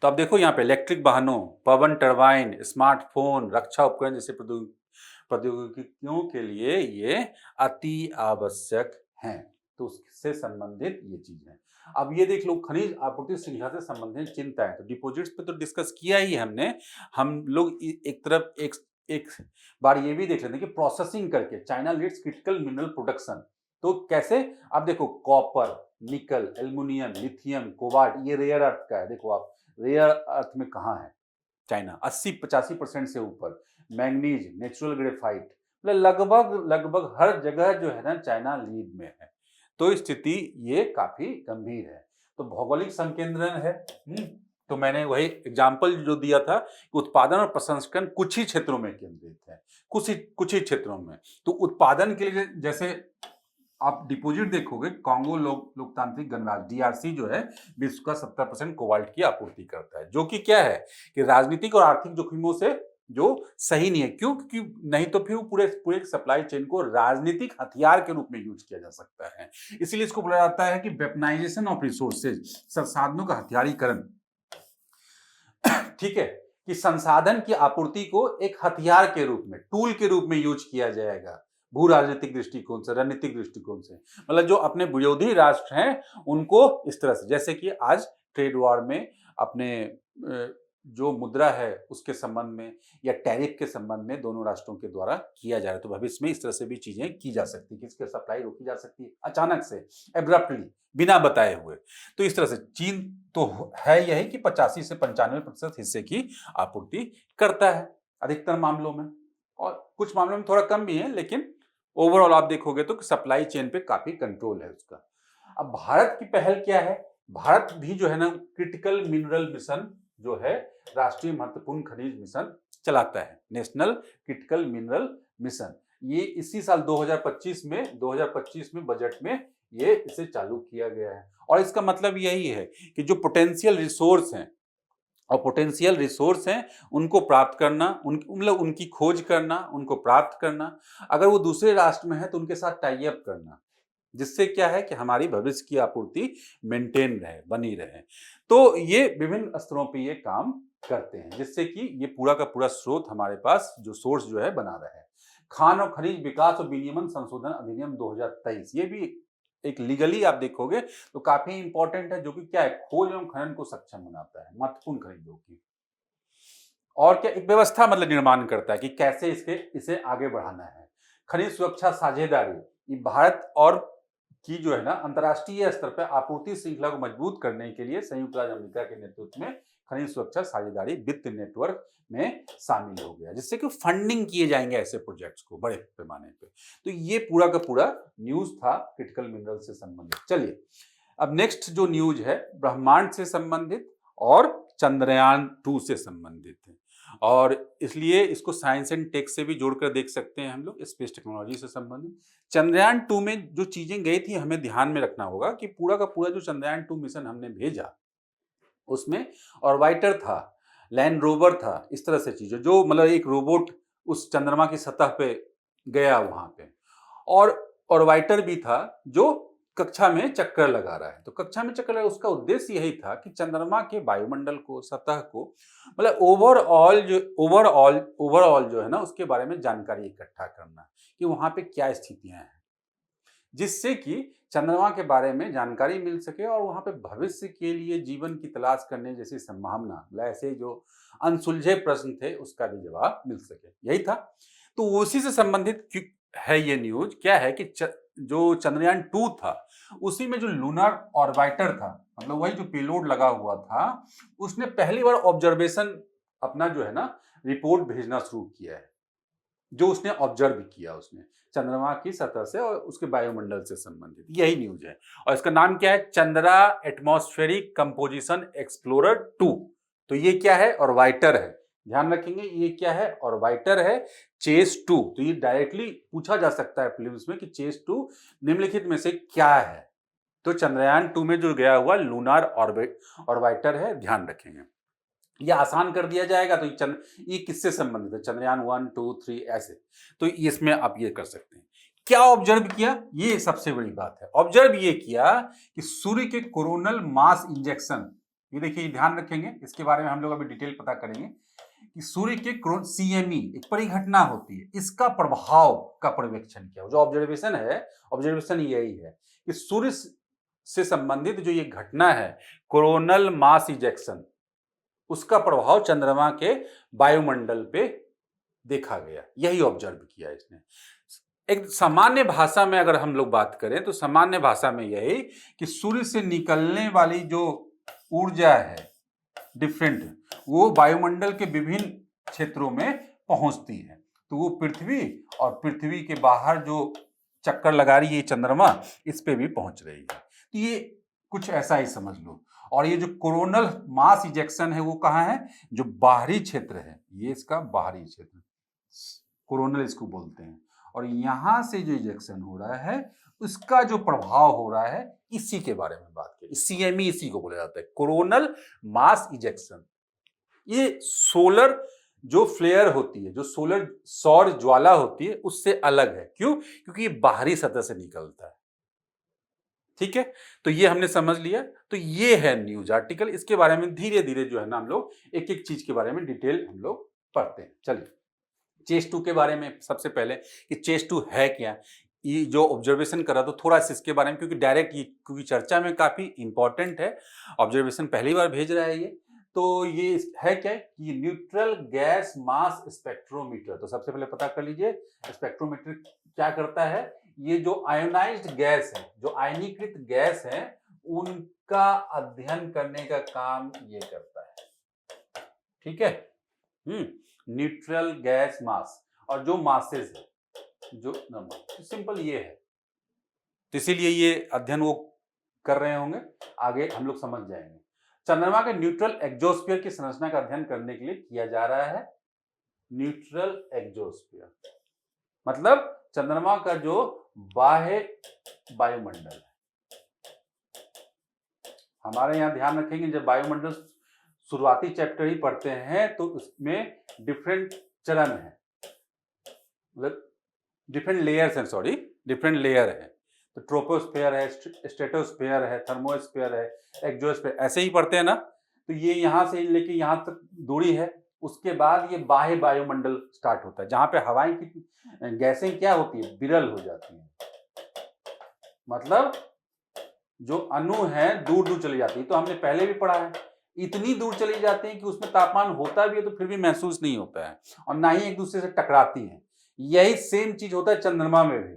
तो आप देखो यहाँ पे इलेक्ट्रिक वाहनों, पवन टरबाइन, स्मार्टफोन, रक्षा उपकरण जैसे प्रौद्योगिकियों के लिए ये अति आवश्यक हैं। तो उससे संबंधित ये चीज है। अब ये देख लो, खनिज आपूर्ति श्रृंखला से संबंधित चिंताएं, तो डिपॉजिट्स पे तो डिस्कस किया ही हमने। हम लोग एक तरफ एक बार ये भी देख लेते हैं कि प्रोसेसिंग करके China leads critical mineral production. तो कैसे, अब देखो copper, nickel, aluminium, lithium, cobalt, ये रेयर अर्थ का है। देखो आप रेयर अर्थ में कहाँ है चाइना, 80-85% से ऊपर। मैंगनीज, नेचुरल ग्रेफाइट, मतलब लगभग हर जगह जो है ना चाइना लीड में है। तो स्थिति ये काफी गंभीर है। तो भौगोलिक संकेंद्रण है। तो मैंने वही एग्जाम्पल जो दिया था कि उत्पादन और प्रसंस्करण कुछ ही क्षेत्रों में केंद्रित है, कुछ ही क्षेत्रों में। तो उत्पादन के लिए जैसे आप डिपॉजिट देखोगे, कांगो लोकतांत्रिक गणराज्य डीआरसी जो है विश्व का 70% कोबाल्ट की आपूर्ति करता है, जो कि क्या है कि राजनीतिक और आर्थिक जोखिमों से जो सही नहीं है। क्यों? क्योंकि नहीं तो फिर पूरे सप्लाई चेन को राजनीतिक हथियार के रूप में यूज किया जा सकता है। इसीलिए इसको बोला जाता है कि वेपनाइजेशन ऑफ रिसोर्सेज, संसाधनों का हथियारीकरण। ठीक है, कि संसाधन की आपूर्ति को एक हथियार के रूप में, टूल के रूप में यूज किया जाएगा, भू राजनीतिक दृष्टिकोण से, रणनीतिक दृष्टिकोण से। मतलब जो अपने विरोधी राष्ट्र हैं उनको इस तरह से, जैसे कि आज ट्रेड वॉर में अपने जो मुद्रा है उसके संबंध में या टैरिफ के संबंध में दोनों राष्ट्रों के द्वारा किया जा रहा है। तो भविष्य में इस तरह से भी चीजें की जा सकती है, किसके सप्लाई रोकी जा सकती है अचानक से, एब्रप्टली, बिना बताए हुए। तो इस तरह से चीन तो है यही कि 85 से 95% हिस्से की आपूर्ति करता है अधिकतर मामलों में, और कुछ मामलों में थोड़ा कम भी है, लेकिन ओवरऑल आप देखोगे तो सप्लाई चेन पे काफी कंट्रोल है उसका। अब भारत की पहल क्या है, भारत भी जो है ना क्रिटिकल मिनरल मिशन जो है, राष्ट्रीय महत्वपूर्ण खनिज मिशन चलाता है, नेशनल क्रिटिकल मिनरल मिशन। ये इसी साल 2025 में बजट में ये इसे चालू किया गया है। और इसका मतलब यही है कि जो पोटेंशियल रिसोर्स हैं और पोटेंशियल रिसोर्स हैं उनको प्राप्त करना, मतलब उनकी खोज करना, उनको प्राप्त करना, अगर वो दूसरे राष्ट्र में है तो उनके साथ टाई अप करना, जिससे क्या है कि हमारी भविष्य की आपूर्ति मेंटेन रहे, बनी रहे। तो ये विभिन्न स्तरों पे ये काम करते हैं, जिससे कि ये पूरा का पूरा स्रोत हमारे पास जो सोर्स जो है बना रहे। खान और खनिज विकास और विनियमन संशोधन अधिनियम 2023, ये भी एक लीगली आप देखोगे तो काफी इंपॉर्टेंट है, जो कि क्या है, खोज एवं खनन को सक्षम बनाता है, महत्वपूर्ण खनिजों की। और क्या, एक व्यवस्था मतलब निर्माण करता है कि कैसे इसे आगे बढ़ाना है। खनिज सुरक्षा साझेदारी, ये भारत और की जो है ना अंतर्राष्ट्रीय स्तर पर आपूर्ति श्रृंखला को मजबूत करने के लिए संयुक्त राज्य अमेरिका के नेतृत्व में खनिज सुरक्षा साझेदारी वित्त नेटवर्क में शामिल हो गया, जिससे कि फंडिंग किए जाएंगे ऐसे प्रोजेक्ट्स को बड़े पैमाने पे। तो ये पूरा का पूरा न्यूज था क्रिटिकल मिनरल से संबंधित। चलिए अब नेक्स्ट जो न्यूज है ब्रह्मांड से संबंधित और चंद्रयान 2 से संबंधित है, और इसलिए इसको साइंस एंड टेक से भी जोड़कर देख सकते हैं हम लोग, स्पेस टेक्नोलॉजी से संबंधित। चंद्रयान 2 में जो चीजें गई थी हमें ध्यान में रखना होगा कि पूरा का पूरा जो चंद्रयान 2 मिशन हमने भेजा उसमें ऑर्बिटर था, लैंड रोवर था, इस तरह से चीजें, जो मतलब एक रोबोट उस चंद्रमा की सतह पे गया वहां पे, और ऑर्बिटर भी था जो कक्षा में चक्कर लगा रहा है। तो कक्षा में चक्कर लगा, उसका उद्देश्य यही था कि चंद्रमा के वायुमंडल को, सतह को, मतलब ओवरऑल जो है ना उसके बारे में जानकारी इकट्ठा करना कि वहां पे क्या स्थितियां हैं, जिससे कि चंद्रमा के बारे में जानकारी मिल सके और वहां पे भविष्य के लिए जीवन की तलाश करने जैसी संभावना, मतलब ऐसे जो अनसुलझे प्रश्न थे उसका भी जवाब मिल सके, यही था। तो उसी से संबंधित है ये न्यूज। क्या है कि जो चंद्रयान 2 था उसी में जो लूनर ऑर्बिटर था, मतलब वही जो पेलोड लगा हुआ था, उसने पहली बार ऑब्जर्वेशन अपना जो है ना रिपोर्ट भेजना शुरू किया है, जो उसने ऑब्जर्व किया उसने चंद्रमा की सतह से और उसके वायुमंडल से संबंधित, यही न्यूज है। और इसका नाम क्या है, चंद्रा एटमॉस्फेरिक कंपोजिशन एक्सप्लोरर 2। तो ये क्या है, ऑर्बिटर है, ध्यान रखेंगे ये क्या है, ऑर्बिटर है, चेस 2। तो ये डायरेक्टली पूछा जा सकता है प्रीलिम्स में कि चेस 2 निम्नलिखित में से क्या है। तो चंद्रयान 2 में जो गया हुआ लूनार ऑर्बिटर है, ध्यान रखेंगे। ये आसान कर दिया जाएगा। तो ये किससे संबंधित है, चंद्रयान 1, 2, 3 ऐसे, तो इसमें आप ये कर सकते हैं। क्या ऑब्जर्व किया, ये सबसे बड़ी बात है। ऑब्जर्व ये किया कि सूर्य के कोरोनल मास इंजेक्शन, ये देखिए ध्यान रखेंगे, इसके बारे में हम लोग अभी डिटेल पता करेंगे कि सूर्य के CME एक परिघटना होती है, इसका प्रभाव का पर्यवेक्षण किया। जो ऑब्जर्वेशन है, ऑब्जर्वेशन यही है कि सूर्य से संबंधित जो ये घटना है कोरोनल मास इंजेक्शन, उसका प्रभाव चंद्रमा के वायुमंडल पे देखा गया, यही ऑब्जर्व किया इसने। एक सामान्य भाषा में अगर हम लोग बात करें तो सामान्य भाषा में यही कि सूर्य से निकलने वाली जो ऊर्जा है डिफरेंट, वो वायुमंडल के विभिन्न क्षेत्रों में पहुंचती है। तो वो पृथ्वी और पृथ्वी के बाहर जो चक्कर लगा रही है चंद्रमा, इस पे भी पहुंच रही है। तो ये कुछ ऐसा ही समझ लो। और ये जो कोरोनल मास इजेक्शन है वो कहाँ है, जो बाहरी क्षेत्र है, ये इसका बाहरी क्षेत्र कोरोनल इसको बोलते हैं। और यहां से जो इजेक्शन हो रहा है उसका जो प्रभाव हो रहा है, इसी के बारे में बात करें। CME इसी को बोला जाता है, कोरोनल मास इजेक्शन। ये सोलर जो फ्लेयर होती है, जो सौर ज्वाला होती है, उससे अलग है। क्यों? क्योंकि ये बाहरी सतह से निकलता है। ठीक है, तो ये हमने समझ लिया। तो ये है न्यूज आर्टिकल, इसके बारे में धीरे धीरे जो है ना हम लोग एक एक चीज के बारे में डिटेल हम लोग पढ़ते हैं। चलिए चेस 2 के बारे में सबसे पहले कि चेस 2 है क्या, ये जो ऑब्जर्वेशन करा तो थोड़ा सा इसके बारे में, क्योंकि डायरेक्ट ये क्योंकि चर्चा में काफी इंपॉर्टेंट है, ऑब्जर्वेशन पहली बार भेज रहा है ये। तो ये है क्या, ये न्यूट्रल गैस मास स्पेक्ट्रोमीटर। तो सबसे पहले पता कर लीजिए स्पेक्ट्रोमीटर क्या करता है। ये जो आयोनाइज्ड गैस है, जो आयनीकृत गैस है, उनका अध्ययन करने का काम ये करता है। ठीक है, न्यूट्रल गैस मास, और जो मासेस है, जो नंबर, सिंपल ये है। तो इसीलिए ये अध्ययन वो कर रहे होंगे, आगे हम लोग समझ जाएंगे। चंद्रमा के न्यूट्रल एग्जोस्फीयर की संरचना का अध्ययन करने के लिए किया जा रहा है। न्यूट्रल एग्जोस्फीयर मतलब चंद्रमा का जो बाह्य वायुमंडल है। हमारे यहां ध्यान रखेंगे, जब वायुमंडल शुरुआती चैप्टर ही पढ़ते हैं तो उसमें डिफरेंट चरण है, मतलब डिफरेंट लेयर्स हैं, सॉरी डिफरेंट लेयर है। तो ट्रोपोस्फेयर है, स्ट्रेटोस्फेयर है, थर्मोस्फेयर है, एक्सोस्फेयर, ऐसे ही पढ़ते हैं ना। तो ये यहाँ से लेके यहाँ तक दूरी है, उसके बाद ये बाह्य वायुमंडल स्टार्ट होता है, जहां पे हवाएं की गैसें क्या होती है, विरल हो जाती हैं, मतलब जो अणु है दूर दूर चली जाती है। तो हमने पहले भी पढ़ा है, इतनी दूर चली जाती है कि उसमें तापमान होता भी है तो फिर भी महसूस नहीं होता है, और ना ही एक दूसरे से टकराती है। यही सेम चीज होता है चंद्रमा में भी,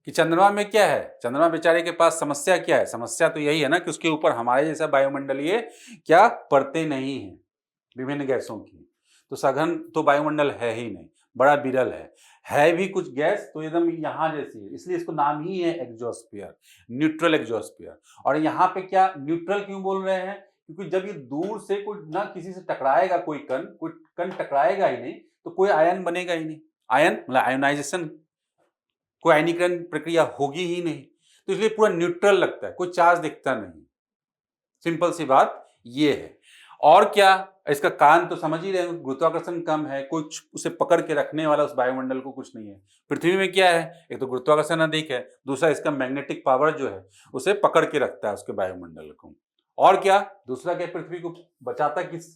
कि चंद्रमा में क्या है, चंद्रमा बेचारे के पास समस्या क्या है, समस्या तो यही है ना कि उसके ऊपर हमारे जैसा वायुमंडलीय क्या परतें नहीं है विभिन्न गैसों की। तो सघन तो वायुमंडल है ही नहीं, बड़ा विरल है भी कुछ गैस तो एकदम यहाँ जैसी है, इसलिए इसको नाम ही है एक्सोस्फीयर, न्यूट्रल एक्सोस्फीयर। और यहाँ पे क्या न्यूट्रल क्यों बोल रहे हैं, क्योंकि जब ये दूर से कोई ना किसी से टकराएगा, कोई कण टकराएगा ही नहीं, तो कोई आयन बनेगा ही नहीं, आयन मतलब आयोनाइजेशन, कोई आयनीकरण प्रक्रिया होगी ही नहीं, तो इसलिए पूरा न्यूट्रल लगता है, कोई चार्ज दिखता नहीं। सिंपल सी बात ये है। और क्या इसका कारण तो समझ ही रहे हो, गुरुत्वाकर्षण कम है, कोई उसे पकड़ के रखने वाला उस वायुमंडल को कुछ नहीं है। पृथ्वी में क्या है, एक तो गुरुत्वाकर्षण अधिक है, दूसरा इसका मैग्नेटिक पावर जो है उसे पकड़ के रखता है उसके वायुमंडल को। और क्या दूसरा क्या, पृथ्वी को बचाता किस,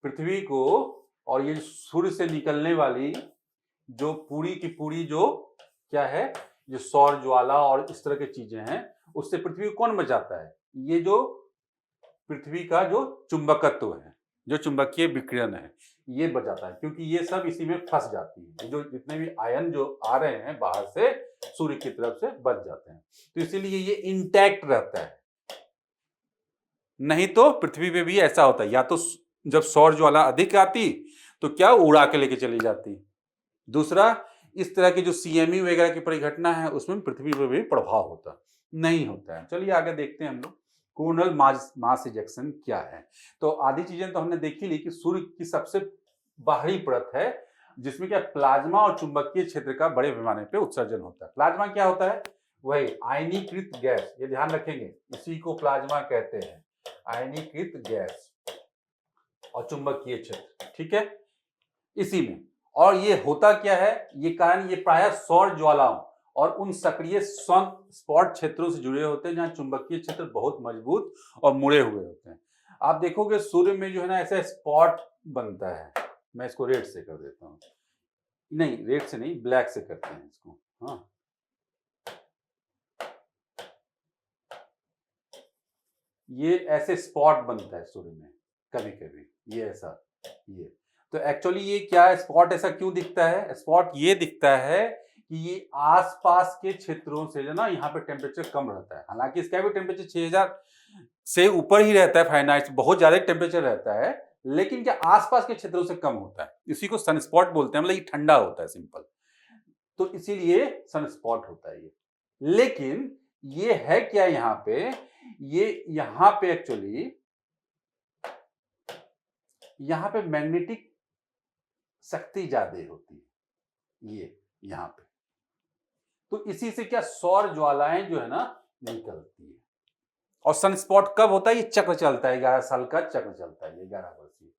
पृथ्वी को और ये सूर्य से निकलने वाली जो पूरी की पूरी जो क्या है, जो सौर ज्वाला और इस तरह की चीजें हैं, उससे पृथ्वी को कौन बचाता है, ये जो पृथ्वी का जो चुंबकत्व है, जो चुंबकीय विकिरण है, ये बचाता है, क्योंकि ये सब इसी में फंस जाती है, जो जितने भी आयन जो आ रहे हैं बाहर से सूर्य की तरफ से बच जाते हैं, तो इसीलिए ये इंटैक्ट रहता है। नहीं तो पृथ्वी पे भी ऐसा होता है, या तो जब सौर ज्वाला अधिक आती तो क्या उड़ा के लेके चली जाती, दूसरा इस तरह की जो सीएमई वगैरह की परिघटना है उसमें पृथ्वी पर भी प्रभाव होता नहीं होता है। चलिए आगे देखते हैं हम लोग कोरोनल मास इजेक्शन क्या है। तो आधी चीजें तो हमने देखी ली कि सूर्य की सबसे बाहरी परत है जिसमें क्या प्लाज्मा और चुंबकीय क्षेत्र का बड़े पैमाने पे उत्सर्जन होता है। प्लाज्मा क्या होता है, वही आयनीकृत गैस, ये ध्यान रखेंगे, इसी को प्लाज्मा कहते हैं, आयनीकृत गैस और चुंबकीय क्षेत्र, ठीक है, इसी में। और ये होता क्या है, ये कारण ये प्रायः सौर ज्वालाओं और उन सक्रिय सन स्पॉट क्षेत्रों से जुड़े होते हैं जहां चुंबकीय क्षेत्र बहुत मजबूत और मुड़े हुए होते हैं। आप देखोगे सूर्य में जो है ना ऐसा स्पॉट बनता है, मैं इसको रेड से कर देता हूं, नहीं रेड से नहीं, ब्लैक से करते हैं इसको, हाँ ये ऐसे स्पॉट बनता है सूर्य में कभी कभी, ये ऐसा, ये तो एक्चुअली ये क्या है, स्पॉट ऐसा क्यों दिखता है, स्पॉट ये दिखता है कि ये आसपास के क्षेत्रों से जो ना यहाँ पे टेम्परेचर कम रहता है, हालांकि इसका भी टेम्परेचर 6000 से ऊपर ही रहता है फारेनहाइट, बहुत ज्यादा टेम्परेचर रहता है, लेकिन क्या आसपास के क्षेत्रों से कम होता है, इसी को सनस्पॉट बोलते हैं, मतलब ये ठंडा होता है सिंपल, तो इसीलिए सनस्पॉट होता है ये। लेकिन ये है क्या यहाँ पे, ये यहाँ पे एक्चुअली यहाँ पे मैग्नेटिक शक्ति ज्यादा होती है, ये यहाँ पे, तो इसी से क्या सौर ज्वालाएं जो है ना निकलती है। और सनस्पॉट कब होता है, ये चक्र चलता है, 11 साल का चक्र चलता है, ये 11 वर्षीय,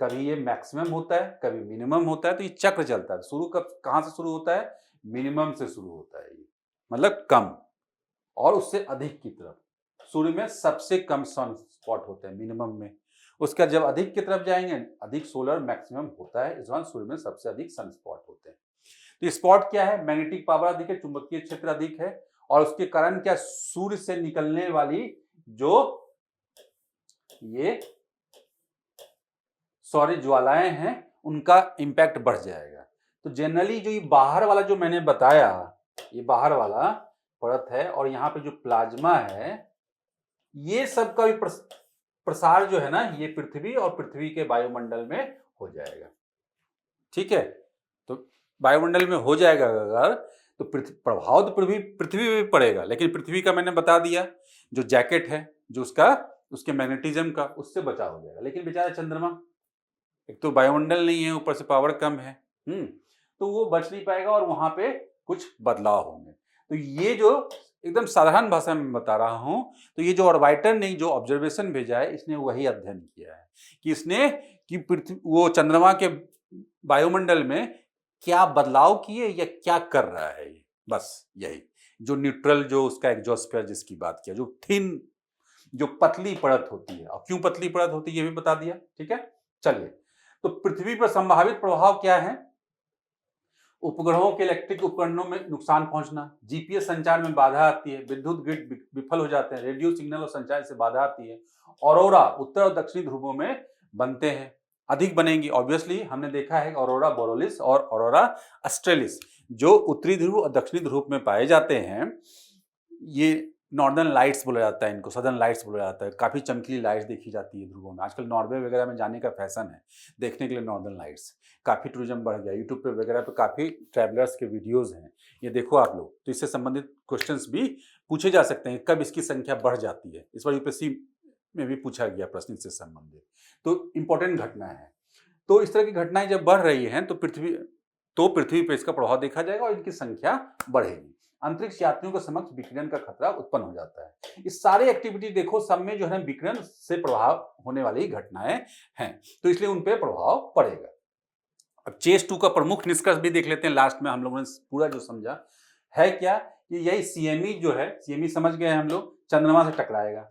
कभी ये मैक्सिमम होता है कभी मिनिमम होता है, तो ये चक्र चलता है। शुरू कब कहां से शुरू होता है, मिनिमम से शुरू होता है ये, मतलब कम, और उससे अधिक की तरफ, सूर्य में सबसे कम सन स्पॉट होते हैं मिनिमम में, उसका जब अधिक की तरफ जाएंगे अधिक सोलर मैक्सिमम होता है, इस दौरान सूर्य में सबसे अधिक सन स्पॉट होते हैं। तो स्पॉट क्या है, मैग्नेटिक पावर अधिक है, चुंबकीय क्षेत्र अधिक है, और उसके कारण क्या सूर्य से निकलने वाली जो ये सौर ज्वालाएं हैं उनका इंपैक्ट बढ़ जाएगा। तो जनरली जो ये बाहर वाला जो मैंने बताया, ये बाहर वाला परत है, और यहाँ पे जो प्लाज्मा है, ये सब का भी प्रसार जो है ना ये पृथ्वी और पृथ्वी के वायुमंडल में हो जाएगा, ठीक है। तो वायुमंडल में हो जाएगा अगर, तो प्रभाव तो पृथ्वी पे भी पड़ेगा, लेकिन पृथ्वी का मैंने बता दिया जो जैकेट है, जो उसके मैग्नेटिज्म का, उससे बचाव हो जाएगा। लेकिन बेचारा चंद्रमा, एक तो वायुमंडल नहीं है, ऊपर से पावर कम है, तो वो बच नहीं पाएगा और वहां पे कुछ बदलाव होंगे। तो ये जो एकदम साधारण भाषा में बता रहा हूं, तो ये जो ऑर्बिटर ने जो ऑब्जर्वेशन भेजा है, इसने वही अध्ययन किया है कि इसने कि पृथ्वी वो चंद्रमा के वायुमंडल में क्या बदलाव किए या क्या कर रहा है ये, बस यही। जो न्यूट्रल जो उसका एग्जोस्फीयर जिसकी बात किया, जो थिन जो पतली परत होती है, और क्यों पतली परत होती है ये भी बता दिया। ठीक है, चलिए। तो पृथ्वी पर संभावित प्रभाव क्या है? उपग्रहों के इलेक्ट्रिक उपकरणों में नुकसान पहुंचना, जीपीएस संचार में बाधा आती है, विद्युत ग्रिड विफल हो जाते हैं, रेडियो सिग्नल और संचार से बाधा आती है, ऑरोरा उत्तर और दक्षिणी ध्रुवों में बनते हैं, अधिक बनेंगी। ऑब्वियसली हमने देखा है ऑरोरा बोरोलिस और ऑरोरा ऑस्ट्रेलिस जो उत्तरी ध्रुव और दक्षिणी ध्रुव में पाए जाते हैं, ये नॉर्दर्न लाइट्स बोला जाता है इनको, सदर्न लाइट्स बोला जाता है। काफी चमकीली लाइट्स देखी जाती है ध्रुवों में। आजकल नॉर्वे वगैरह में जाने का फैशन है देखने के लिए नॉर्दर्न लाइट्स, काफी टूरिज्म बढ़ गया। यूट्यूब पे वगैरह पे काफी ट्रैवलर्स के वीडियोस हैं, ये देखो आप लोग। तो इससे संबंधित क्वेश्चंस भी पूछे जा सकते हैं, कब इसकी संख्या बढ़ जाती है। इस बार यूपीएससी में भी पूछा गया प्रश्न इससे संबंधित, तो इंपॉर्टेंट घटना है। तो इस तरह की घटनाएं जब बढ़ रही हैं तो पृथ्वी पर इसका प्रभाव देखा जाएगा और इनकी संख्या बढ़ेगी। अंतरिक्ष यात्रियों के समक्ष विकिरण का खतरा उत्पन्न हो जाता है। इस सारे एक्टिविटी देखो सब में जो है विकिरण से प्रभाव होने वाली घटनाएं हैं, तो इसलिए उन पर प्रभाव पड़ेगा। अब चेस 2 का प्रमुख निष्कर्ष भी देख लेते हैं। लास्ट में हम लोगों ने पूरा जो समझा है क्या कि यही सीएमई जो है, सीएमई समझ गए हम लोग, चंद्रमा से टकराएगा।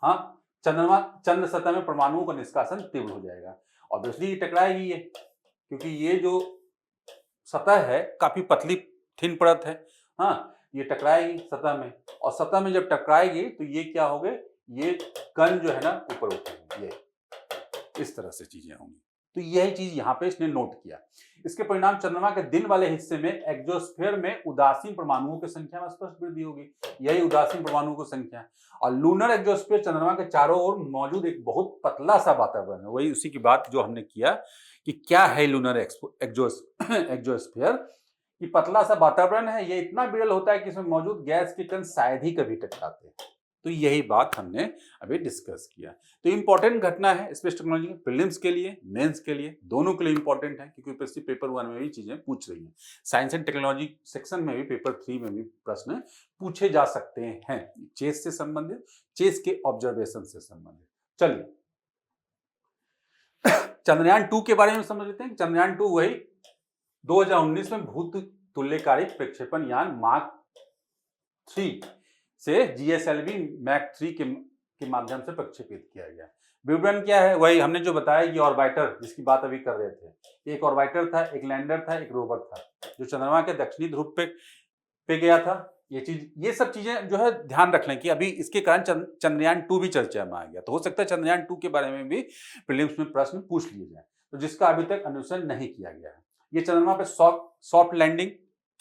हाँ, चंद्र सतह में परमाणुओं का निष्कासन तीव्र हो जाएगा। ऑब्वियसली टकराएगी ये, क्योंकि ये जो सतह है काफी पतली थिन परत है। हाँ, ये टकराएगी सतह में, और सतह में जब टकराएगी तो ये क्या हो गए, ये कण जो है ना ऊपर उठेंगे, ये इस तरह से चीजें होंगी। तो यही चीज यहाँ पे इसने नोट किया। इसके परिणाम चंद्रमा के दिन वाले हिस्से में एक्सोस्फीयर में उदासीन परमाणुओं की संख्या में स्पष्ट वृद्धि होगी। यही उदासीन परमाणुओं की संख्या। और लूनर एक्सोस्फीयर चंद्रमा के चारों ओर मौजूद एक बहुत पतला सा वातावरण है। वही उसी की बात जो हमने किया कि क्या है लूनर एक्सोस्फीयर, कि पतला सा वातावरण है। ये इतना विरल होता है कि इसमें मौजूद गैस के कण शायद ही कभी टकराते हैं। तो यही बात हमने अभी डिस्कस किया। तो इंपॉर्टेंट घटना है स्पेस टेक्नोलॉजी के, प्रीलिम्स के लिए, मेंस के लिए, दोनों के लिए इंपॉर्टेंट है, क्योंकि यूपीएससी पेपर 1 में भी चीजें पूछ रही हैं। साइंस एंड टेक्नोलॉजी सेक्शन में भी पेपर 3 में भी प्रश्न पूछे जा सकते हैं, चेस से संबंधित, चेस के ऑब्जर्वेशन से संबंधित। चलिए चंद्रयान 2 के बारे में समझ लेते हैं। चंद्रयान 2 वही 2019 में भूत तुल्यकारी प्रक्षेपण यान मार्क 3 से GSLV मैक 3 के माध्यम से प्रक्षेपित किया गया। विवरण क्या है, वही हमने जो बताया, ये ऑर्बिटर जिसकी बात अभी कर रहे थे, एक ऑर्बिटर था, एक लैंडर था, एक रोवर था, जो चंद्रमा के दक्षिणी ध्रुव पे गया था। ये सब चीजें जो है ध्यान रख लें कि अभी इसके कारण चंद्रयान 2 भी चर्चा में आ गया। तो हो सकता है चंद्रयान 2 के बारे में भी प्रीलिम्स में प्रश्न पूछ लिए जाए, तो जिसका अभी तक अन्वेषण नहीं किया गया है। ये चंद्रमा पे सॉफ्ट लैंडिंग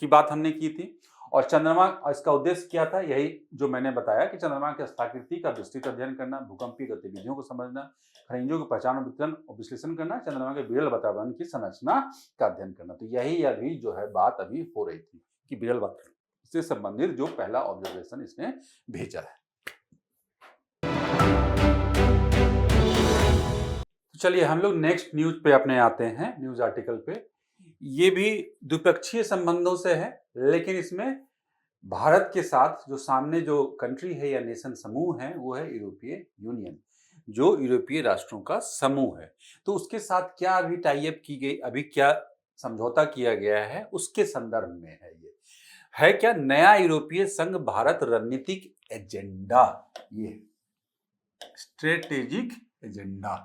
की बात हमने की थी, और चंद्रमा इसका उद्देश्य क्या था, यही जो मैंने बताया कि चंद्रमा की स्थाकृति का विस्तृत अध्ययन करना, भूकंपीय गतिविधियों को समझना, खनिजों की पहचान, वितरण और विश्लेषण करना, चंद्रमा के विरल वातावरण की संरचना का अध्ययन करना। तो यही अभी जो है बात अभी हो रही थी कि विरल वातावरण से संबंधित जो पहला ऑब्जर्वेशन इसने भेजा है। तो चलिए हम लोग नेक्स्ट न्यूज पे अपने आते हैं, न्यूज आर्टिकल पे। ये भी द्विपक्षीय संबंधों से है, लेकिन इसमें भारत के साथ जो सामने जो कंट्री है या नेशन समूह है वो है यूरोपीय यूनियन, जो यूरोपीय राष्ट्रों का समूह है। तो उसके साथ क्या अभी टाई अप की गई, अभी क्या समझौता किया गया है, उसके संदर्भ में है। ये है क्या, नया यूरोपीय संघ भारत रणनीतिक एजेंडा, ये स्ट्रेटेजिक एजेंडा।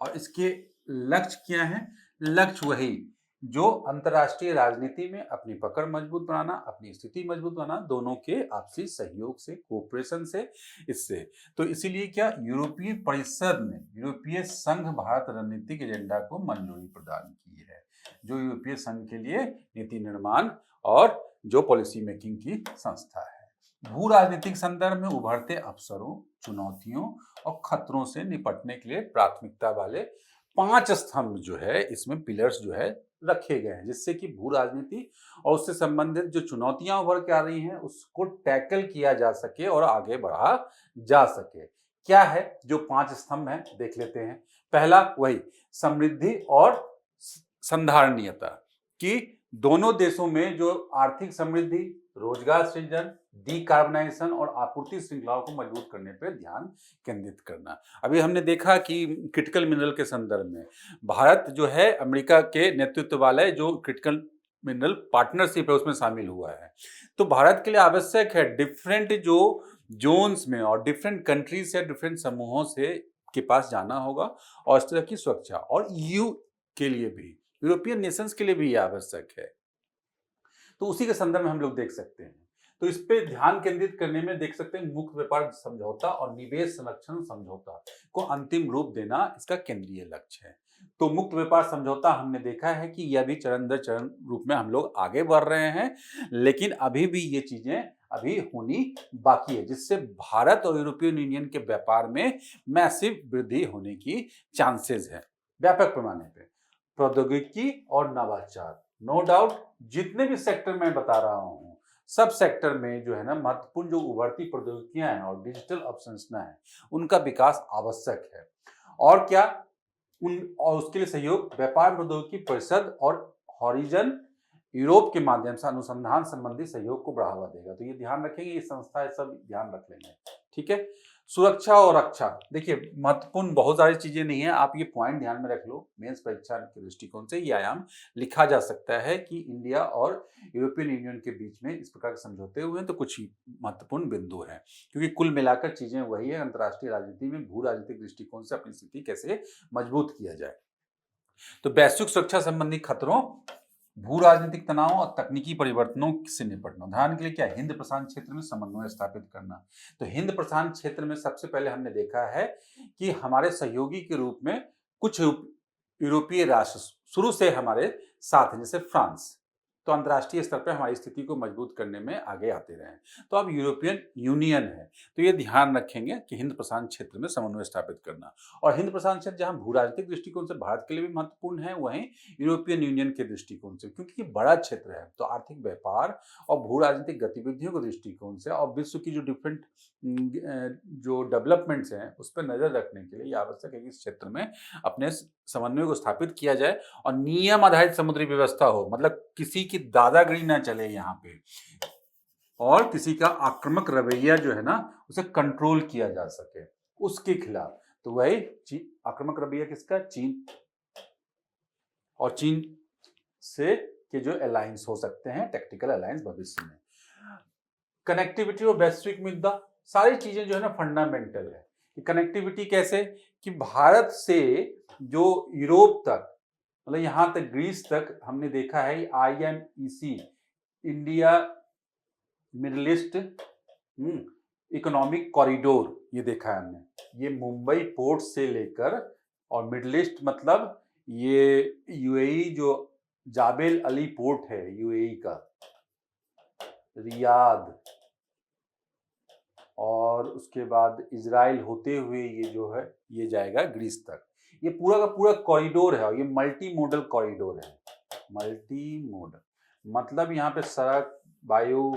और इसके लक्ष्य क्या है, लक्ष्य वही जो अंतर्राष्ट्रीय राजनीति में अपनी पकड़ मजबूत बनाना, अपनी स्थिति मजबूत बनाना, दोनों के आपसी सहयोग से, कोऑपरेशन से, इससे। तो इसीलिए क्या यूरोपीय परिषद ने यूरोपीय संघ भारत रणनीतिक एजेंडा को मंजूरी प्रदान की है, जो यूरोपीय संघ के लिए नीति निर्माण और जो पॉलिसी मेकिंग की संस्था है। भू राजनीतिक संदर्भ में उभरते अवसरों, चुनौतियों और खतरों से निपटने के लिए प्राथमिकता वाले 5 स्तंभ जो है, इसमें पिलर्स जो है रखे गए हैं, जिससे कि भू राजनीति और उससे संबंधित जो चुनौतियां उभर के आ रही हैं उसको टैकल किया जा सके और आगे बढ़ा जा सके। क्या है जो 5 स्तंभ हैं, देख लेते हैं। पहला वही समृद्धि और संधारणीयता, कि दोनों देशों में जो आर्थिक समृद्धि, रोजगार सृजन, डीकार्बनाइजेशन और आपूर्ति श्रृंखलाओं को मजबूत करने पर ध्यान केंद्रित करना। अभी हमने देखा कि क्रिटिकल मिनरल के संदर्भ में भारत जो है अमेरिका के नेतृत्व वाले जो क्रिटिकल मिनरल पार्टनरशिप है उसमें शामिल हुआ है। तो भारत के लिए आवश्यक है डिफरेंट जो जोन्स में और डिफरेंट कंट्रीज से डिफरेंट समूहों से के पास जाना होगा और इस तरह की सुरक्षा, और ईयू के लिए भी, यूरोपियन नेशंस के लिए भी यह आवश्यक है। तो उसी के संदर्भ में हम लोग देख सकते हैं। तो इस पे ध्यान केंद्रित करने में देख सकते हैं मुक्त व्यापार समझौता और निवेश संरक्षण समझौता को अंतिम रूप देना इसका केंद्रीय लक्ष्य है। तो मुक्त व्यापार समझौता हमने देखा है कि यह भी चरण दर चरण रूप में हम लोग आगे बढ़ रहे हैं, लेकिन अभी भी ये चीजें अभी होनी बाकी है, जिससे भारत और यूरोपियन यूनियन के व्यापार में मैसिव वृद्धि होने की चांसेस है व्यापक पैमाने पे। प्रौद्योगिकी और नवाचार, नो डाउट जितने भी सेक्टर मैं बता रहा हूं सब सेक्टर में जो है ना महत्वपूर्ण जो उभरती प्रौद्योगिकियां हैं और डिजिटल अवसंरचना है उनका विकास आवश्यक है। और क्या और उसके लिए सहयोग व्यापार प्रौद्योगिकी परिषद और हॉरिजन यूरोप के माध्यम से अनुसंधान संबंधी सहयोग को बढ़ावा देगा। तो ये ध्यान रखेंगे, ये संस्थाएं सब ध्यान रख लेंगे। ठीक है। सुरक्षा और रक्षा, देखिए महत्वपूर्ण बहुत सारी चीजें नहीं है, आप ये पॉइंट ध्यान में रख लो। मेंस परीक्षा के दृष्टिकोण से ये आयाम लिखा जा सकता है कि इंडिया और यूरोपियन यूनियन के बीच में इस प्रकार के समझौते हुए हैं, तो कुछ महत्वपूर्ण बिंदु है, क्योंकि कुल मिलाकर चीजें वही है। अंतर्राष्ट्रीय राजनीति में भू राजनीतिक दृष्टिकोण से अपनी स्थिति कैसे मजबूत किया जाए। तो वैश्विक सुरक्षा संबंधी खतरों, भू राजनीतिक तनाव और तकनीकी परिवर्तनों से निपटना। उदाहरण के लिए क्या, हिंद प्रशांत क्षेत्र में समन्वय स्थापित करना। तो हिंद प्रशांत क्षेत्र में सबसे पहले हमने देखा है कि हमारे सहयोगी के रूप में कुछ यूरोपीय राष्ट्र शुरू से हमारे साथ हैं, जैसे फ्रांस। तो अंतर्राष्ट्रीय स्तर पर हमारी स्थिति को मजबूत करने में आगे आते रहे। तो अब यूरोपियन यूनियन है, तो ये ध्यान रखेंगे कि हिंद प्रशांत क्षेत्र में समन्वय स्थापित करना। और हिंद प्रशांत क्षेत्र जहां भू राजनीतिक दृष्टिकोण से भारत के लिए भी महत्वपूर्ण है, वहीं यूरोपियन यूनियन के दृष्टिकोण से, क्योंकि ये बड़ा क्षेत्र है। तो आर्थिक व्यापार और भू राजनीतिक गतिविधियों के दृष्टिकोण से और विश्व की जो डिफरेंट जो डेवलपमेंट्स हैं उस पर नजर रखने के लिए आवश्यक है कि इस क्षेत्र में अपने समन्वय को स्थापित किया जाए और नियम आधारित समुद्री व्यवस्था हो, मतलब किसी की दादागिरी ना चले यहाँ पे, और किसी का आक्रामक रवैया जो है ना उसे कंट्रोल किया जा सके उसके खिलाफ। तो वही आक्रामक रवैया किसका, चीन, और चीन से के जो अलायंस हो सकते हैं, टैक्टिकल अलायंस भविष्य में। कनेक्टिविटी और वैश्विक मुद्दा, सारी चीजें जो है ना फंडामेंटल है। कनेक्टिविटी कैसे, कि भारत से जो यूरोप तक, मतलब यहां तक ग्रीस तक हमने देखा है IMEC, India middle east economic corridor, ये देखा है हमने। ये मुंबई पोर्ट से लेकर, और मिडिल ईस्ट मतलब ये यूएई जो जाबेल अली पोर्ट है यूएई का, रियाद, और उसके बाद इजराइल होते हुए ये जो है ये जाएगा ग्रीस तक। ये पूरा का पूरा कॉरिडोर है, और ये मल्टी मोडल कॉरिडोर है। मल्टी मोडल मतलब यहाँ पे सड़क, वायु,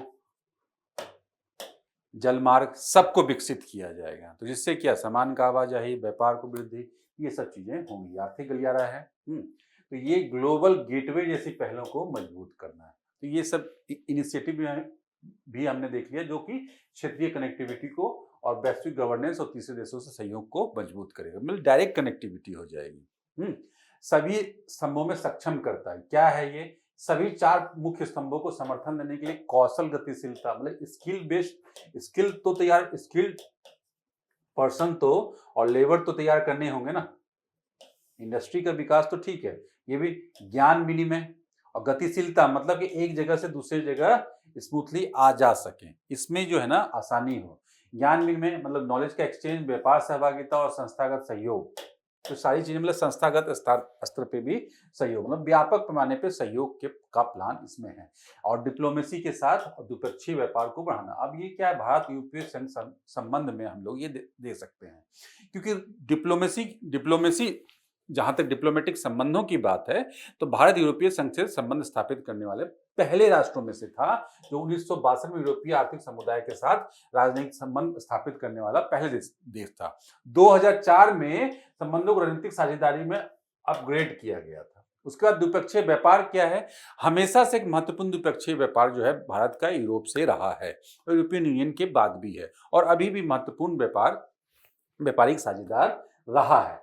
जलमार्ग सबको विकसित किया जाएगा। तो जिससे क्या, सामान का आवाजाही, व्यापार को वृद्धि, ये सब चीजें होंगी। आर्थिक गलियारा है। तो ये ग्लोबल गेटवे जैसी पहलों को मजबूत करना है। तो ये सब इनिशिएटिव भी हमने देख लिया जो कि क्षेत्रीय कनेक्टिविटी को और वैश्विक गवर्नेंस और तीसरे देशों से सहयोग को मजबूत करेगा, मतलब डायरेक्ट कनेक्टिविटी हो जाएगी। सभी स्तंभों में सक्षम करता है। क्या है ये, सभी 4 मुख्य स्तंभों को समर्थन देने के लिए कौशल गतिशीलता, मतलब स्किल बेस्ड, स्किल तो तैयार, स्किल्ड पर्सन तो और लेबर तो तैयार करने होंगे ना। इंडस्ट्री का विकास तो ठीक है, ये भी ज्ञान विनिमय और गतिशीलता, मतलब कि एक जगह से दूसरी जगह स्मूथली आ जा सके, इसमें जो है ना आसानी हो। ज्ञान विनिमय मतलब नॉलेज का एक्सचेंज, व्यापार सहभागिता और संस्थागत सहयोग। तो सारी चीजें मतलब संस्थागत स्तर पे भी सहयोग, मतलब व्यापक पैमाने पे सहयोग के का प्लान इसमें है। और डिप्लोमेसी के साथ द्विपक्षीय व्यापार को बढ़ाना। अब ये क्या है, भारत यूरोपीय संघ संबंध में हम लोग ये दे सकते हैं, क्योंकि डिप्लोमेसी जहां तक डिप्लोमेटिक संबंधों की बात है, तो भारत यूरोपीय संघ से संबंध स्थापित करने वाले पहले राष्ट्रों में से था, जो 1962 में यूरोपीय आर्थिक समुदाय के साथ राजनयिक संबंध स्थापित करने वाला पहले देश था। 2004 में संबंधों को रणनीतिक साझेदारी में अपग्रेड किया गया था। उसके बाद द्विपक्षीय व्यापार क्या है, हमेशा से एक महत्वपूर्ण द्विपक्षीय व्यापार जो है भारत का यूरोप से रहा है, यूरोपियन यूनियन के बाद भी है और अभी भी महत्वपूर्ण व्यापारिक साझेदार रहा है।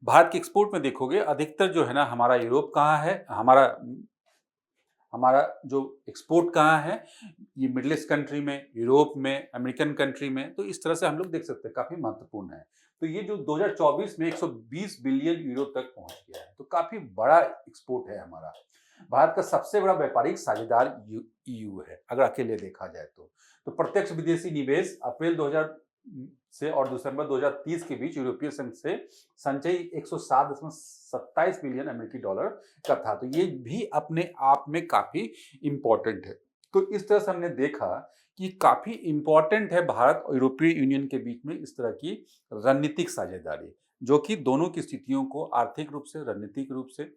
भारत के एक्सपोर्ट में देखोगे अधिकतर जो है ना हमारा यूरोप कहाँ है, हमारा जो एक्सपोर्ट कहाँ है, ये मिडिल ईस्ट कंट्री में, यूरोप में, अमेरिकन कंट्री में। तो इस तरह से हम लोग देख सकते हैं काफी महत्वपूर्ण है। तो ये जो 2024 में 120 बिलियन यूरो तक पहुंच गया है, तो काफी बड़ा एक्सपोर्ट है हमारा। भारत का सबसे बड़ा व्यापारिक साझेदार ईयू है अगर अकेले देखा जाए तो प्रत्यक्ष विदेशी निवेश अप्रैल 2000 से और दिसंबर 2030 के बीच यूरोपीय संघ से संचयी 107.27 बिलियन अमेरिकी डॉलर का था। तो ये भी अपने आप में काफी इंपॉर्टेंट है। तो इस तरह से हमने देखा कि काफी इंपॉर्टेंट है भारत और यूरोपीय यूनियन के बीच में इस तरह की रणनीतिक साझेदारी, जो कि दोनों की स्थितियों को आर्थिक रूप से, रणनीतिक रूप से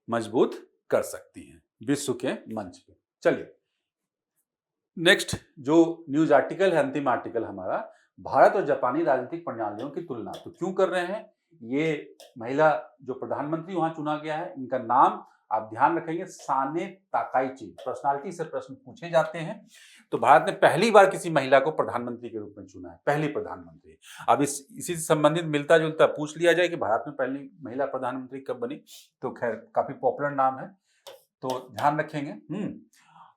मजबूत कर सकती है विश्व के मंच पे। चलिए नेक्स्ट जो न्यूज आर्टिकल है, अंतिम आर्टिकल हमारा, भारत और जापानी राजनीतिक प्रणालियों की तुलना। तो क्यों कर रहे हैं, ये महिला जो प्रधानमंत्री वहां चुना गया है, इनका नाम आप ध्यान रखेंगे साने ताकाइची। पर्सनालिटी से प्रश्न पूछे जाते हैं। तो भारत ने पहली बार किसी महिला को प्रधानमंत्री के रूप में चुना है, पहली प्रधानमंत्री। अब इसी से संबंधित मिलता जुलता पूछ लिया जाए कि भारत में पहली महिला प्रधानमंत्री कब बनी, तो खैर काफी पॉपुलर नाम है, तो ध्यान रखेंगे।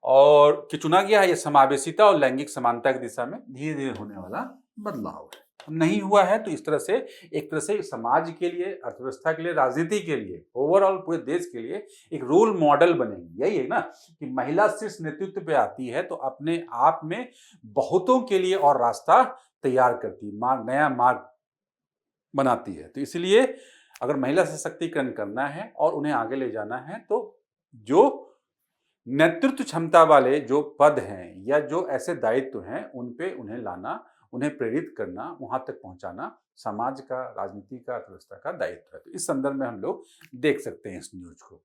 और कि चुना गया है, ये समावेशिता और लैंगिक समानता की दिशा में धीरे धीरे होने वाला बदलाव है। नहीं हुआ है तो इस तरह से एक तरह से समाज के लिए, अर्थव्यवस्था के लिए, राजनीति के लिए, ओवरऑल पूरे देश के लिए एक रोल मॉडल बनेगी। यही है ना कि महिला शीर्ष नेतृत्व पे आती है तो अपने आप में बहुतों के लिए और रास्ता तैयार करती है, नया मार्ग बनाती है। तो इसलिए अगर महिला सशक्तिकरण करना है और उन्हें आगे ले जाना है तो जो नेतृत्व क्षमता वाले जो पद हैं या जो ऐसे दायित्व हैं उन पे उन्हें लाना, उन्हें प्रेरित करना, वहां तक पहुंचाना समाज का, राजनीति का, अर्थव्यवस्था का दायित्व है। तो इस संदर्भ में हम लोग देख सकते हैं इस न्यूज को।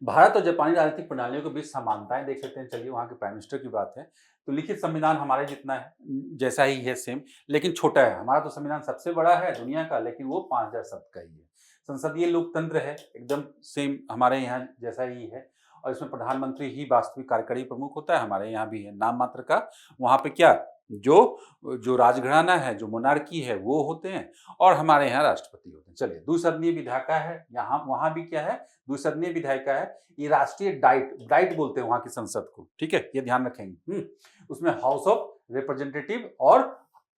भारत और जापानी राजनीतिक प्रणालियों के बीच समानताएं देख सकते हैं। चलिए वहां के प्राइम मिनिस्टर की बात है तो लिखित संविधान हमारे जितना है, जैसा ही है सेम, लेकिन छोटा है। हमारा तो संविधान सबसे बड़ा है दुनिया का, लेकिन वो 5000 शब्द का ही है। संसदीय लोकतंत्र है, एकदम सेम हमारे यहाँ जैसा ही है, और इसमें प्रधानमंत्री ही वास्तविक कार्यकारी प्रमुख होता है, हमारे यहाँ भी है नाम मात्र का। वहां पे क्या जो राजघराना है, जो मोनार्की है वो होते हैं, और हमारे यहाँ राष्ट्रपति होते हैं। चलिए द्विसदनीय विधायिका है, यहाँ वहां भी क्या है, द्विसदनीय विधायिका है। ये राष्ट्रीय डाइट बोलते हैं वहां की संसद को, ठीक है, ये ध्यान रखेंगे। उसमें हाउस ऑफ रिप्रेजेंटेटिव और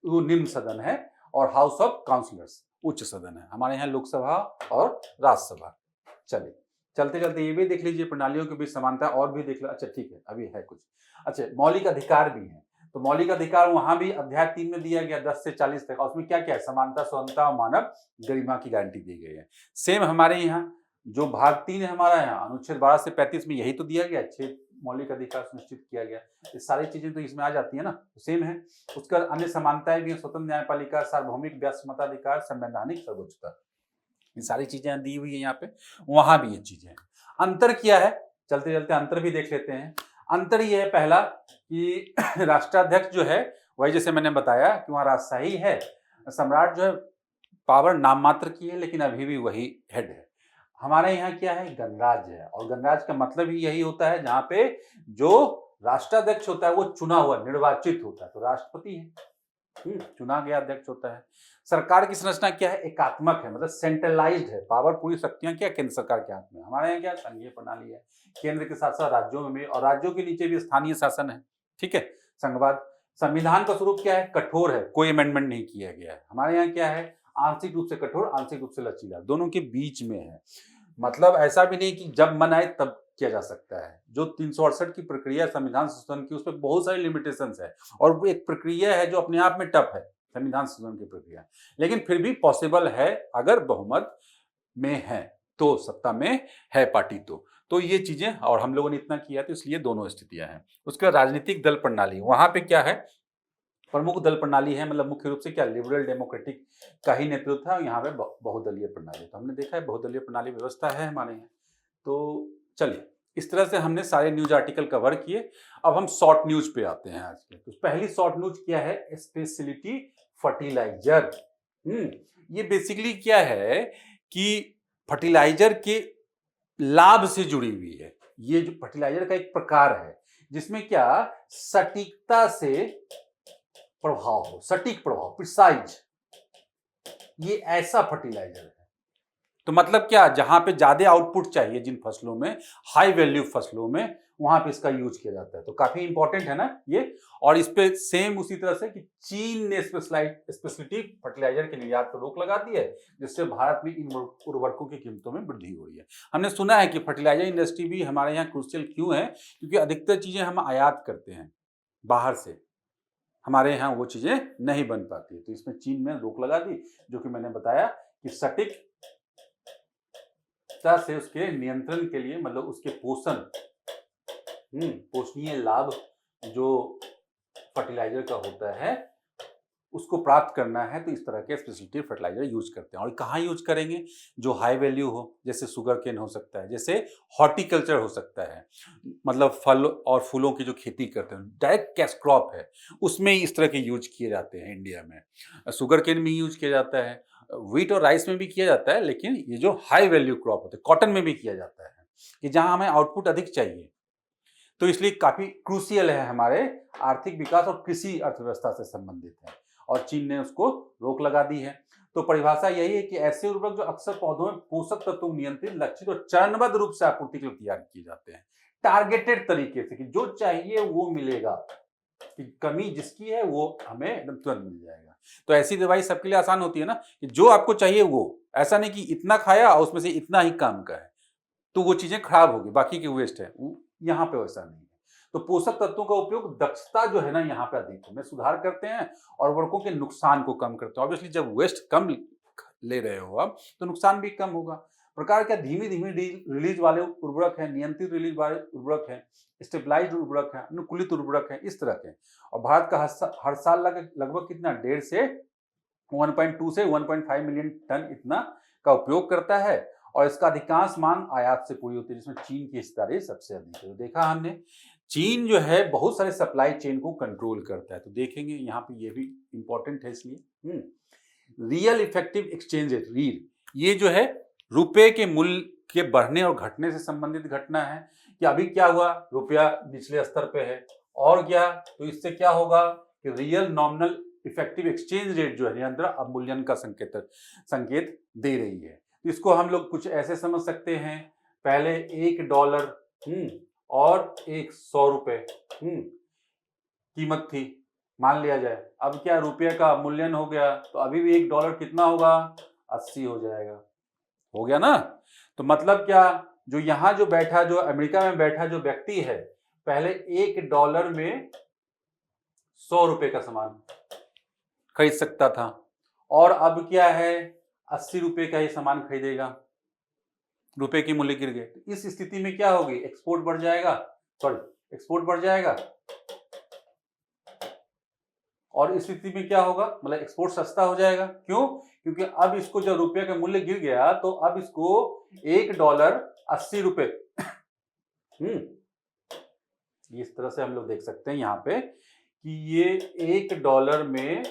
वो निम्न सदन है, और हाउस ऑफ काउंसिलर्स उच्च सदन है। हमारे यहाँ लोकसभा और राज्यसभा। चलिए चलते चलते ये भी देख लीजिए, प्रणालियों के बीच समानता और भी देख लो। अच्छा ठीक है, अभी है कुछ। अच्छा मौलिक अधिकार भी है, तो मौलिक अधिकार वहां भी अध्याय 3 में दिया गया 10 से 40 तक, और उसमें क्या क्या है, समानता, स्वतंत्रता और मानव गरिमा की गारंटी दी गई है। सेम हमारे यहाँ जो भाग 3 है हमारा यहाँ अनुच्छेद 12 से 35 में यही तो दिया गया, 6 मौलिक अधिकार सुनिश्चित किया गया। ये सारी चीजें तो इसमें आ जाती है ना, तो सेम है। उसका अन्य समानताएं भी है, स्वतंत्र न्यायपालिका, सार्वभौमिक मताधिकार, संवैधानिक सर्वोच्चता, ये सारी चीजें दी हुई है यहाँ पे। वहां भी ये चीजें हैं। अंतर क्या है, चलते चलते अंतर भी देख लेते हैं। अंतर ये है पहला कि राष्ट्राध्यक्ष जो है वही, जैसे मैंने बताया कि वहां राजशाही है, सम्राट जो है पावर नाम मात्र की है, लेकिन अभी भी वही हेड है। हमारे यहाँ क्या है, गणराज्य है, और गणराज्य का मतलब ही यही होता है जहाँ पे जो राष्ट्राध्यक्ष होता है वो चुना हुआ, निर्वाचित होता है। तो राष्ट्रपति है, चुना गया अध्यक्ष होता है। सरकार की संरचना क्या है, एकात्मक है, मतलब सेंट्रलाइज्ड है, पावर पूरी शक्तियां क्या केंद्र सरकार के हाथ में। हमारे यहाँ क्या संघीय प्रणाली है, केंद्र के साथ साथ राज्यों में भी, और राज्यों के नीचे भी स्थानीय शासन है, ठीक है, संघवाद। संविधान का स्वरूप क्या है, कठोर है, कोई अमेंडमेंट नहीं किया गया है। हमारे यहाँ क्या है, आंशिक रूप से कठोर, आंशिक रूप से लचीला, दोनों के बीच में है। मतलब ऐसा भी नहीं कि जब मन आए तब किया जा सकता है। जो 368 की प्रक्रिया संविधान संशोधन की, उस पर बहुत सारी लिमिटेशंस है, और वो एक प्रक्रिया है जो अपने आप में टफ है, संविधान संशोधन की प्रक्रिया, लेकिन फिर भी पॉसिबल है अगर बहुमत में है, तो सत्ता में है पार्टी तो ये चीजें, और हम लोगों ने इतना किया तो इसलिए दोनों स्थितियां हैं। उसके बाद राजनीतिक दल प्रणाली, वहां पे क्या है, प्रमुख दल प्रणाली है, मतलब मुख्य रूप से क्या, लिबरल डेमोक्रेटिक का ही नेतृत्व है, यहाँ पे बहुदलीय प्रणाली। तो हमने देखा है बहुदलीय प्रणाली व्यवस्था है हमारे यहाँ। तो चलिए इस तरह से हमने सारे न्यूज आर्टिकल कवर किए। अब हम शॉर्ट न्यूज पे आते हैं आज के। तो पहली शॉर्ट न्यूज क्या है, स्पेशलिटी फर्टिलाइजर। ये बेसिकली क्या है कि फर्टिलाइजर के लाभ से जुड़ी हुई है। ये जो फर्टिलाइजर का एक प्रकार है जिसमें क्या सटीकता से प्रभाव हो, सटीक प्रभाव, प्रिसाइज, ये ऐसा फर्टिलाइजर है। तो मतलब क्या, जहां पे ज्यादा आउटपुट चाहिए जिन फसलों में, हाई वैल्यू फसलों में, वहां पे इसका यूज किया जाता है। तो काफी इंपॉर्टेंट है ना ये। और इस पे सेम उसी तरह से कि चीन ने स्पेशलिटी फर्टिलाइजर के निर्यात पर रोक लगा दी है, जिससे भारत में इन उर्वरकों की कीमतों में वृद्धि हो रही है। हमने सुना है कि फर्टिलाइजर इंडस्ट्री भी हमारे यहाँ क्रूशियल क्यों है, क्योंकि अधिकतर चीजें हम आयात करते हैं बाहर से, हमारे यहाँ वो चीजें नहीं बन पाती। तो इसमें चीन ने रोक लगा दी, जो कि मैंने बताया कि सटीक से उसके नियंत्रण के लिए, मतलब उसके पोषणीय लाभ जो फर्टिलाइजर का होता है उसको प्राप्त करना है, तो इस तरह के स्पेशलिटी फर्टिलाइजर यूज करते हैं। और कहाँ यूज करेंगे? जो हाई वैल्यू हो, जैसे शुगर केन हो सकता है, जैसे हॉर्टिकल्चर हो सकता है, मतलब फल और फूलों की जो खेती करते हैं, डायरेक्ट कैश क्रॉप है, उसमें इस तरह के यूज किए जाते हैं। इंडिया में शुगर केन में यूज किया जाता है, व्हीट और राइस में भी किया जाता है, लेकिन ये जो हाई वैल्यू क्रॉप होते हैं, कॉटन में भी किया जाता है, कि जहां हमें आउटपुट अधिक चाहिए। तो इसलिए काफी क्रूशियल है, हमारे आर्थिक विकास और कृषि अर्थव्यवस्था से संबंधित है, और चीन ने उसको रोक लगा दी है। तो परिभाषा यही है कि ऐसे उर्वरक जो अक्सर पौधों में पोषक तत्वों नियंत्रित, लक्षित और चरणबद्ध रूप से आपूर्ति के लिए तैयार किए जाते हैं, टारगेटेड तरीके से, कि जो चाहिए वो मिलेगा, कि कमी जिसकी है वो हमें एकदम तुरंत मिल जाएगा। तो ऐसी दवाई सबके लिए आसान होती है ना, कि जो आपको चाहिए वो, ऐसा नहीं कि इतना खाया और उसमें से इतना ही काम का है, तो वो चीजें खराब होगी, बाकी की वेस्ट है। यहाँ पे वैसा नहीं है। तो पोषक तत्वों का उपयोग, दक्षता जो है ना यहाँ पे अधिक है, में सुधार करते हैं और उर्वरकों के नुकसान को कम करते हैं। ऑब्वियसली जब वेस्ट कम ले रहे हो आप, तो नुकसान भी कम होगा। प्रकार क्या, धीमी धीमी रिलीज वाले उर्वरक है, नियंत्रित रिलीज वाले उर्वरक है, स्टेबलाइज्ड उर्वरक है, अनुकूलित उर्वरक है, इस तरह के। और भारत का हर साल लगभग कितना, 1.5 से 1.2 से 1.5 मिलियन टन इतना का उपयोग करता है, और इसका अधिकांश मांग आयात से पूरी होती है, जिसमें चीन की हिस्सेदारी सबसे अधिक है। तो देखा हमने, चीन जो है बहुत सारे सप्लाई चेन को कंट्रोल करता है। तो देखेंगे यहाँ पे ये भी इंपॉर्टेंट है। इसलिए real effective exchange rate, reel, ये जो है रुपए के मूल्य के बढ़ने और घटने से संबंधित घटना है, कि अभी क्या हुआ, रुपया निचले स्तर पे है, और क्या, तो इससे क्या होगा कि real nominal effective exchange rate जो है निरंतर अवमूल्यन का संकेत दे रही है। इसको हम लोग कुछ ऐसे समझ सकते हैं, पहले $1 और 100 रुपए कीमत थी, मान लिया जाए। अब क्या, रुपये का अवमूल्यन हो गया, तो अभी भी $1 कितना होगा, 80 हो जाएगा। हो गया ना। तो मतलब क्या, जो यहाँ जो बैठा, जो अमेरिका में बैठा जो व्यक्ति है, पहले $1 में 100 रुपए का सामान खरीद सकता था, और अब क्या है, 80 रुपए का ही सामान खरीदेगा, रुपए की मूल्य गिर गए। तो इस स्थिति में क्या होगी, एक्सपोर्ट बढ़ जाएगा, एक्सपोर्ट बढ़ जाएगा, और इस स्थिति में क्या होगा, मतलब एक्सपोर्ट सस्ता हो जाएगा। क्यों? क्योंकि अब इसको जब रुपये का मूल्य गिर गया, तो अब इसको $1 80 रुपए, इस तरह से हम लोग देख सकते हैं यहाँ पे कि ये $1 में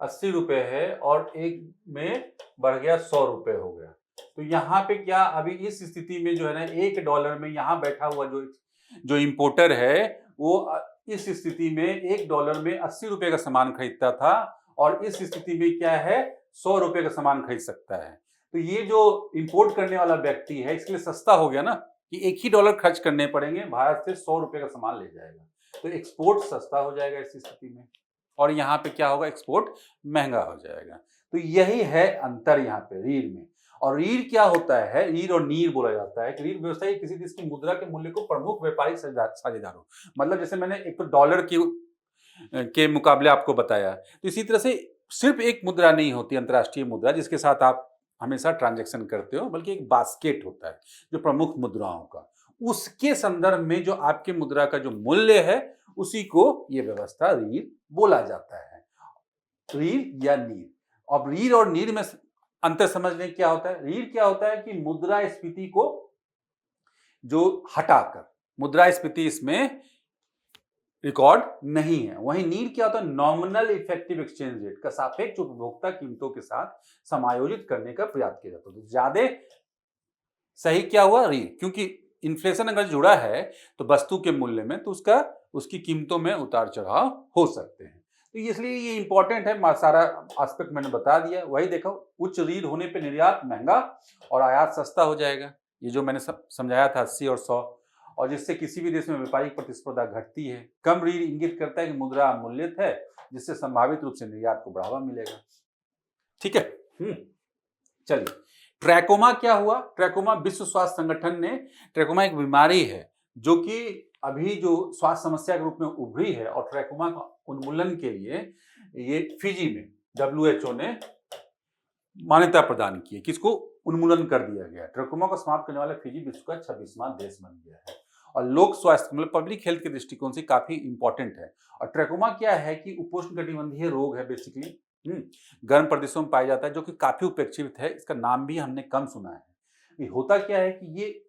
80 रुपए है, और एक में बढ़ गया 100 रुपए हो गया। तो यहाँ पे क्या, अभी इस स्थिति में जो है ना, $1 में यहाँ बैठा हुआ जो इंपोर्टर है, वो इस स्थिति में $1 में 80 रुपए का सामान खरीदता था, और इस स्थिति में क्या है, 100 रुपए का सामान खरीद सकता है। तो ये जो इंपोर्ट करने वाला व्यक्ति है, इसके लिए सस्ता हो गया ना, कि एक ही $1 खर्च करने पड़ेंगे, भारत से 100 रुपए का सामान ले जाएगा। तो एक्सपोर्ट सस्ता हो जाएगा इस स्थिति में, और यहाँ पे क्या होगा, एक्सपोर्ट महंगा हो जाएगा। तो यही है अंतर यहाँ पे रीढ़ में। और रीढ़ क्या होता है, रीढ़ और नीर बोला जाता है। रीढ़ व्यवसायी किसी देश की मुद्रा के मूल्य को प्रमुख व्यापारिक साझेदारों, मतलब जैसे मैंने एक तो डॉलर के मुकाबले आपको बताया, तो इसी तरह से सिर्फ एक मुद्रा नहीं होती अंतर्राष्ट्रीय मुद्रा जिसके साथ आप हमेशा ट्रांजैक्शन करते हो, बल्कि एक बास्केट होता है जो प्रमुख मुद्राओं का, उसके संदर्भ में जो आपके मुद्रा का जो मूल्य है, उसी को ये व्यवस्था रीढ़ बोला जाता है, रीढ़ या नीर। अब रीढ़ और नीर में अंतर समझने क्या होता है। रीढ़ क्या होता है कि मुद्रास्फीति को जो हटाकर, मुद्रास्फीति इसमें रिकॉर्ड नहीं है। वहीं नीड क्या होता है, नॉमिनल इफेक्टिव एक्सचेंज रेट का सापेक्ष उपभोक्ता कीमतों के साथ समायोजित करने का प्रयास किया जाता है। तो ज्यादा सही क्या हुआ, रीड, क्योंकि इन्फ्लेशन अगर जुड़ा है तो वस्तु के मूल्य में, तो उसकी कीमतों में उतार चढ़ाव हो सकते हैं। तो इसलिए ये इंपॉर्टेंट है, सारा एस्पेक्ट मैंने बता दिया। वही देखो, उच्च रीड होने पे निर्यात महंगा और आयात सस्ता हो जाएगा। ये जो मैंने समझाया था 80 और 100, और जिससे किसी भी देश में व्यापारिक प्रतिस्पर्धा घटती है। कम रीड इंगित करता है कि मुद्रा अमूल्यित है, जिससे संभावित रूप से निर्यात को बढ़ावा मिलेगा। ठीक है। चलिए, ट्रैकोमा क्या हुआ। ट्रैकोमा, विश्व स्वास्थ्य संगठन ने, ट्रैकोमा एक बीमारी है जो कि अभी जो स्वास्थ्य समस्या के रूप में उभरी है, और ट्रैकोमा का उन्मूलन के लिए ये फिजी में WHO ने मान्यता प्रदान की है, किसको उन्मूलन कर दिया गया। ट्रैकोमा को समाप्त करने वाला फिजी विश्व का 26वां देश बन गया है, और लोक स्वास्थ्य मतलब पब्लिक हेल्थ के दृष्टिकोण से काफी इंपॉर्टेंट है। और ट्रैकोमा क्या है कि उपोष्णकटिबंधीय रोग है बेसिकली, गर्म प्रदेशों में पाया जाता है, जो कि काफी उपेक्षित है। इसका नाम भी हमने कम सुना है। ये होता क्या है कि ये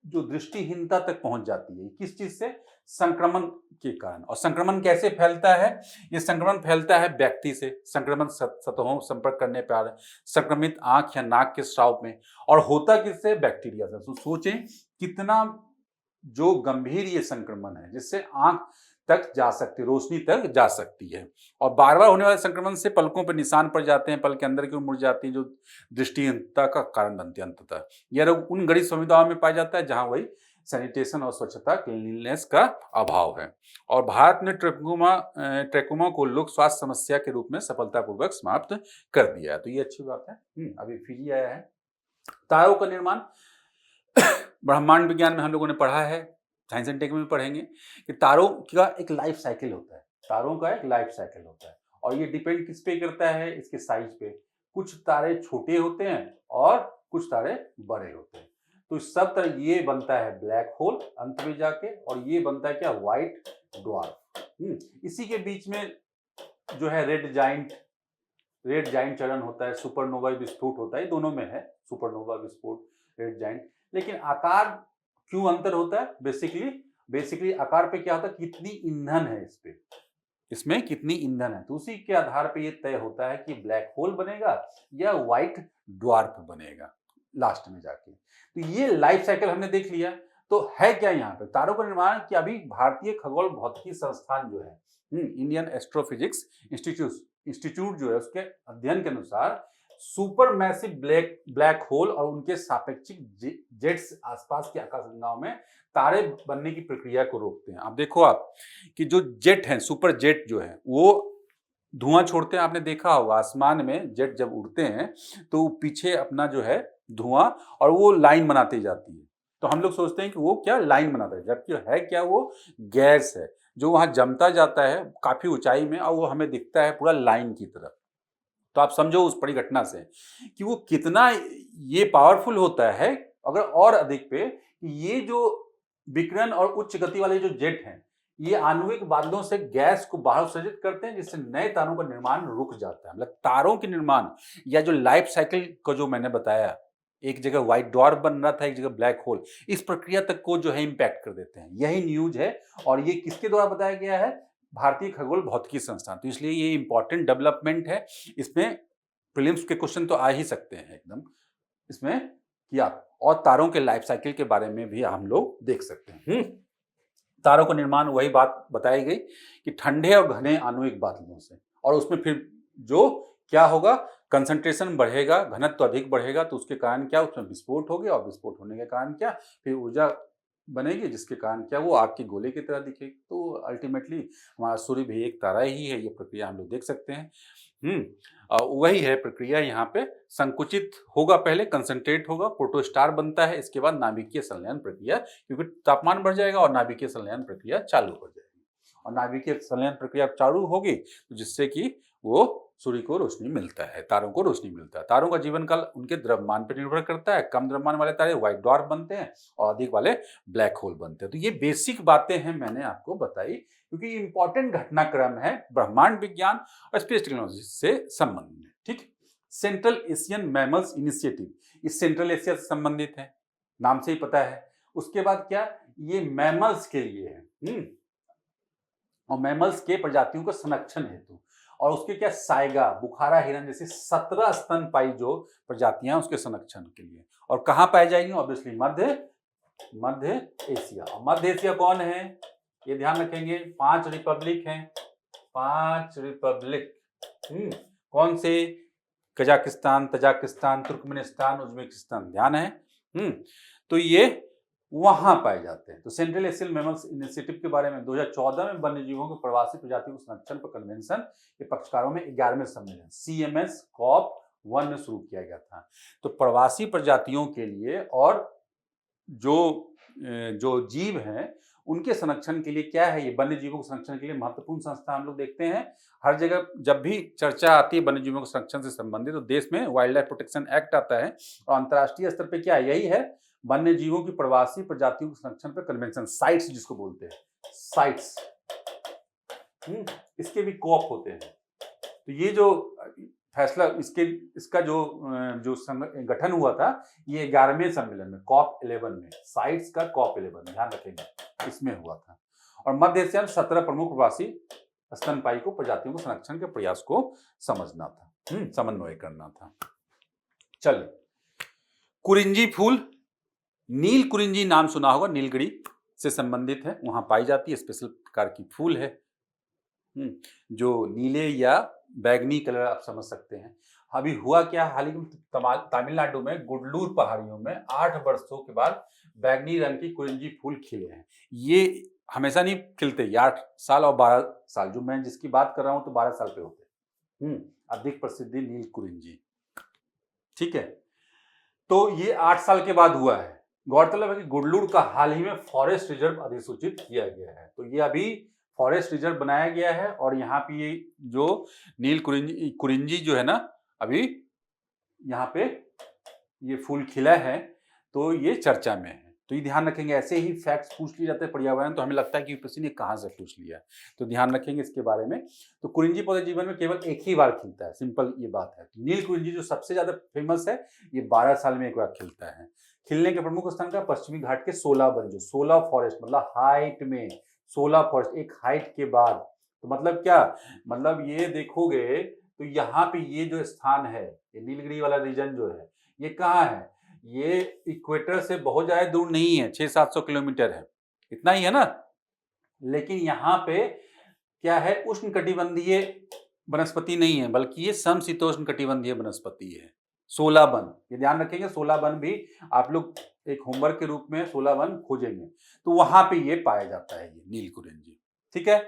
जो दृष्टिहीनता तक पहुंच जाती है, किस चीज से, संक्रमण के कारण। और संक्रमण कैसे फैलता है, ये संक्रमण फैलता है व्यक्ति से, संक्रमण सतहों संपर्क करने पर, संक्रमित आंख या नाक के स्राव में, और होता किससे, बैक्टीरिया से। तो सोचें कितना जो गंभीर ये संक्रमण है, जिससे आंख तक जा सकती, रोशनी तक जा सकती है। और बार बार होने वाले संक्रमण से पलकों पर निशान पड़ जाते हैं, पल के अंदर की ओर मुड़ जाती है, जो दृष्टिहीनता का कारण बनती है अंततः। यह रोग उन गरीब समुदायों में पाया जाता है जहां वही सैनिटेशन और स्वच्छता, क्लीनलीनेस का अभाव है। और भारत ने ट्रैकोमा को लोक स्वास्थ्य समस्या के रूप में सफलतापूर्वक समाप्त कर दिया है। तो ये अच्छी बात है। अभी फिजी आया है। तारों का निर्माण, ब्रह्मांड विज्ञान में हम लोगों ने पढ़ा है, साइंस एंड टेक में पढ़ेंगे कि तारों का एक लाइफ साइकिल होता है। तारों का एक लाइफ साइकिल होता है, और ये डिपेंड किस पे करता है, इसके साइज पे। कुछ तारे छोटे होते हैं और कुछ तारे बड़े होते हैं। तो सब तरह ये बनता है ब्लैक होल अंत में जाके, और ये बनता है क्या, व्हाइट ड्वार्फ। इसी के बीच में जो है रेड जाइंट चरण होता है, सुपरनोवा विस्फोट होता है। दोनों में है सुपरनोवा विस्फोट, रेड जाइंट। लेकिन आकार क्यों अंतर होता है, बेसिकली आकार पे क्या होता है, कितनी ईंधन है इसमें कितनी ईंधन है। तो उसी के आधार पे ये तय होता है कि ब्लैक होल बनेगा या व्हाइट ड्वार्फ बनेगा लास्ट में जाके। तो ये लाइफ साइकिल हमने देख लिया। तो है क्या यहाँ पे तारों का निर्माण, कि अभी भारतीय खगोल भौतिकी संस्थान जो है, इंडियन एस्ट्रोफिजिक्स इंस्टीट्यूट जो है, उसके अध्ययन के अनुसार सुपर मैसिव ब्लैक होल और उनके सापेक्षिक जेट्स आसपास के आकाशगंगाओं में तारे बनने की प्रक्रिया को रोकते हैं। अब देखो आप कि जो जेट हैं, सुपर जेट जो है, वो धुआं छोड़ते हैं। आपने देखा होगा आसमान में जेट जब उड़ते हैं तो पीछे अपना जो है धुआं, और वो लाइन बनाती जाती है। तो हम लोग सोचते हैं कि वो क्या लाइन बनाता है, जबकि है क्या, वो गैस है जो वहां जमता जाता है काफी ऊंचाई में, और वो हमें दिखता है पूरा लाइन की तरह। तो आप समझो उस परिघटना से कि वो कितना ये पावरफुल होता है। अगर और अधिक पे, ये जो विकिरण और उच्च गति वाले जो जेट हैं, ये आणविक बादलों से गैस को बाहर उत्सर्जित करते हैं, जिससे नए तारों का निर्माण रुक जाता है। मतलब तारों के निर्माण या जो लाइफ साइकिल को जो मैंने बताया, एक जगह व्हाइट ड्वार्फ बन रहा था, एक जगह ब्लैक होल, इस प्रक्रिया तक को जो है इम्पैक्ट कर देते हैं। यही न्यूज है, और ये किसके द्वारा बताया गया है, भारतीय खगोल भौतिकी संस्थान। तो इसलिए ये इंपॉर्टेंट डेवलपमेंट है। इसमें प्रीलिम्स के क्वेश्चन तो आ ही सकते हैं एकदम इसमें किया। और तारों के लाइफ साइकिल के बारे में भी हम लोग देख सकते हैं। तारों का निर्माण, वही बात बताई गई कि ठंडे और घने आणविक बादलों से, और उसमें फिर जो क्या होगा, कंसंट्रेशन बढ़ेगा, घनत्व अधिक बढ़ेगा, तो उसके कारण क्या, उसमें विस्फोट हो गया, और विस्फोट होने के कारण क्या, फिर ऊर्जा बनेगी, जिसके कारण क्या, वो आग के गोले की तरह दिखेगी। तो अल्टीमेटली हमारा सूर्य भी एक तारा ही है। ये प्रक्रिया हम लोग देख सकते हैं। वही है प्रक्रिया यहाँ पे, संकुचित होगा, पहले कंसंट्रेट होगा, प्रोटोस्टार बनता है, इसके बाद नाभिकीय संलयन प्रक्रिया, क्योंकि तापमान बढ़ जाएगा और नाभिकीय संलयन प्रक्रिया चालू हो जाएगी। और नाभिकीय संलयन प्रक्रिया चालू होगी तो जिससे कि वो सूर्य को रोशनी मिलता है, तारों को रोशनी मिलता है। तारों का जीवन काल उनके द्रव्यमान पर निर्भर करता है। कम द्रव्यमान वाले तारे व्हाइट ड्वार्फ बनते हैं, और अधिक वाले ब्लैक होल बनते हैं। तो ये बेसिक बातें हैं, मैंने आपको बताई, क्योंकि इंपॉर्टेंट घटनाक्रम है ब्रह्मांड विज्ञान और स्पेस टेक्नोलॉजी से संबंधित। ठीक, सेंट्रल एशियन मैमल्स इनिशिएटिव, इस सेंट्रल एशिया से संबंधित है, नाम से ही पता है। उसके बाद क्या, ये मैमल्स के लिए है, और मैमल्स के प्रजातियों का संरक्षण हेतु। और उसके क्या साइगा, बुखारा हिरन जैसी 17 स्तनपायी जो प्रजातियां उसके संरक्षण के लिए। और कहाँ पाई जाएंगी? ऑब्वियसली मध्य एशिया। और मध्य एशिया कौन है ये ध्यान रखेंगे, 5 रिपब्लिक हैं, 5 रिपब्लिक। कौन से? कजाकिस्तान, तजाकिस्तान, तुर्कमेनिस्तान, उज्बेकिस्तान, ध्यान है। तो ये वहां पाए जाते हैं। तो सेंट्रल एशियन मैमल्स इनिशिएटिव के बारे में 2014 में वन्य जीवों के प्रवासी प्रजातियों के संरक्षण पर कन्वेंशन के पक्षकारों में 11वें सम्मेलन CMS COP1 में शुरू किया गया था। तो प्रवासी प्रजातियों के लिए और जो जीव हैं उनके संरक्षण के लिए क्या है, ये वन्य जीवों के संरक्षण के लिए महत्वपूर्ण संस्था हम लोग देखते हैं हर जगह। जब भी चर्चा आती है वन्य जीवों के संरक्षण से संबंधित तो देश में वाइल्ड लाइफ प्रोटेक्शन एक्ट आता है, और अंतर्राष्ट्रीय स्तर पे क्या है, यही है वन्य जीवों की प्रवासी प्रजातियों के संरक्षण पर कन्वेंशन, साइट्स जिसको बोलते हैं, साइट्स। इसके भी कॉप होते हैं। तो ये जो फैसला इसका जो गठन हुआ था ये 11वें सम्मेलन में COP11 में, साइट्स का COP11 ध्यान रखेंगे, इसमें हुआ था। और मध्य एशिया में 17 प्रमुख प्रवासी स्तनपायी को प्रजातियों के संरक्षण के प्रयास को समझना था, समन्वय करना था। चलिए, कुरिंजी फूल, नील कुरिंजी नाम सुना होगा, नीलगिरी से संबंधित है, वहां पाई जाती है, स्पेशल प्रकार की फूल है जो नीले या बैगनी कलर आप समझ सकते हैं। अभी हुआ क्या, हाल ही में तमिलनाडु में गुडलूर पहाड़ियों में 8 वर्षों के बाद बैगनी रंग की कुरिंजी फूल खिले हैं। ये हमेशा नहीं खिलते, ये 8 साल और 12 साल, जो मैं जिसकी बात कर रहा हूं तो 12 साल पे होते। अधिक प्रसिद्धि नील कुरिंजी, ठीक है। तो ये 8 साल के बाद हुआ है। गौरतलब है कि गुडलूर का हाल ही में फॉरेस्ट रिजर्व अधिसूचित किया गया है, तो ये अभी फॉरेस्ट रिजर्व बनाया गया है। और यहाँ पे ये जो नील कुरिंजी जो है ना, अभी यहाँ पे ये फूल खिला है, तो ये चर्चा में है। तो ये ध्यान रखेंगे, ऐसे ही फैक्ट्स पूछ लिए जाते हैं पर्यावरण, तो हमें लगता है कि यूपीएससी ने कहाँ से पूछ लिया, तो ध्यान रखेंगे इसके बारे में। तो कुरिंजी पौधे जीवन में केवल एक ही बार खिलता है, सिंपल ये बात है। नील कुरिंजी जो सबसे ज्यादा फेमस है, ये 12 साल में एक बार खिलता है। खिलने के प्रमुख स्थान का पश्चिमी घाट के 16 वन, जो 16 फॉरेस्ट, मतलब हाइट में 16 फॉरेस्ट, एक हाइट के बाद। तो मतलब क्या, मतलब ये देखोगे तो यहाँ पे ये जो स्थान है, ये नीलगिरी वाला रीजन जो है, ये कहाँ है, ये इक्वेटर से बहुत ज्यादा दूर नहीं है, 600-700 किलोमीटर है, इतना ही है ना। लेकिन यहाँ पे क्या है, उष्णकटिबंधीय वनस्पति नहीं है, बल्कि ये समशीतोष्ण कटिबंधीय वनस्पति है। 16 वन, ये ध्यान रखेंगे, 16 वन भी आप लोग एक होमवर्क के रूप में 16 वन खोजेंगे, तो वहां पे ये पाया जाता है, ये नील कुरिंजी, ठीक है।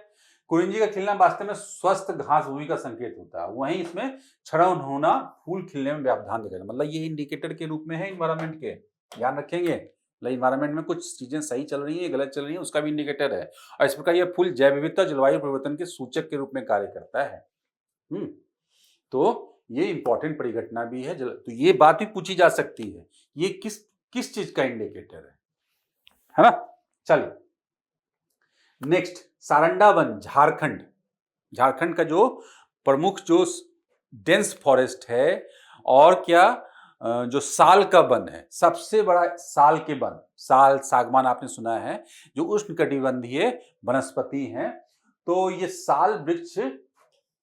कुरिंजी का खिलना वास्तव में स्वस्थ घास भूमि का संकेत होता है, वहीं इसमें क्षरण होना फूल खिलने में व्यवधान दिखेगा, मतलब ये इंडिकेटर के रूप में है इन्वायरमेंट के, ध्यान रखेंगे। मतलब इन्वायरमेंट में कुछ चीजें सही चल रही है, गलत चल रही है, उसका भी इंडिकेटर है। और इस प्रकार यह फूल जैव विविधता, जलवायु परिवर्तन के सूचक के रूप में कार्य करता है। तो ये इंपॉर्टेंट परिघटना भी है। तो ये बात भी पूछी जा सकती है, ये किस चीज का इंडिकेटर है ना। चलिए नेक्स्ट, सारंडा वन, झारखंड का जो प्रमुख जो डेंस फॉरेस्ट है, और क्या जो साल का वन है, सबसे बड़ा साल के वन, साल सागवान आपने सुना है, जो उष्णकटिबंधीय वनस्पति है, तो ये साल वृक्ष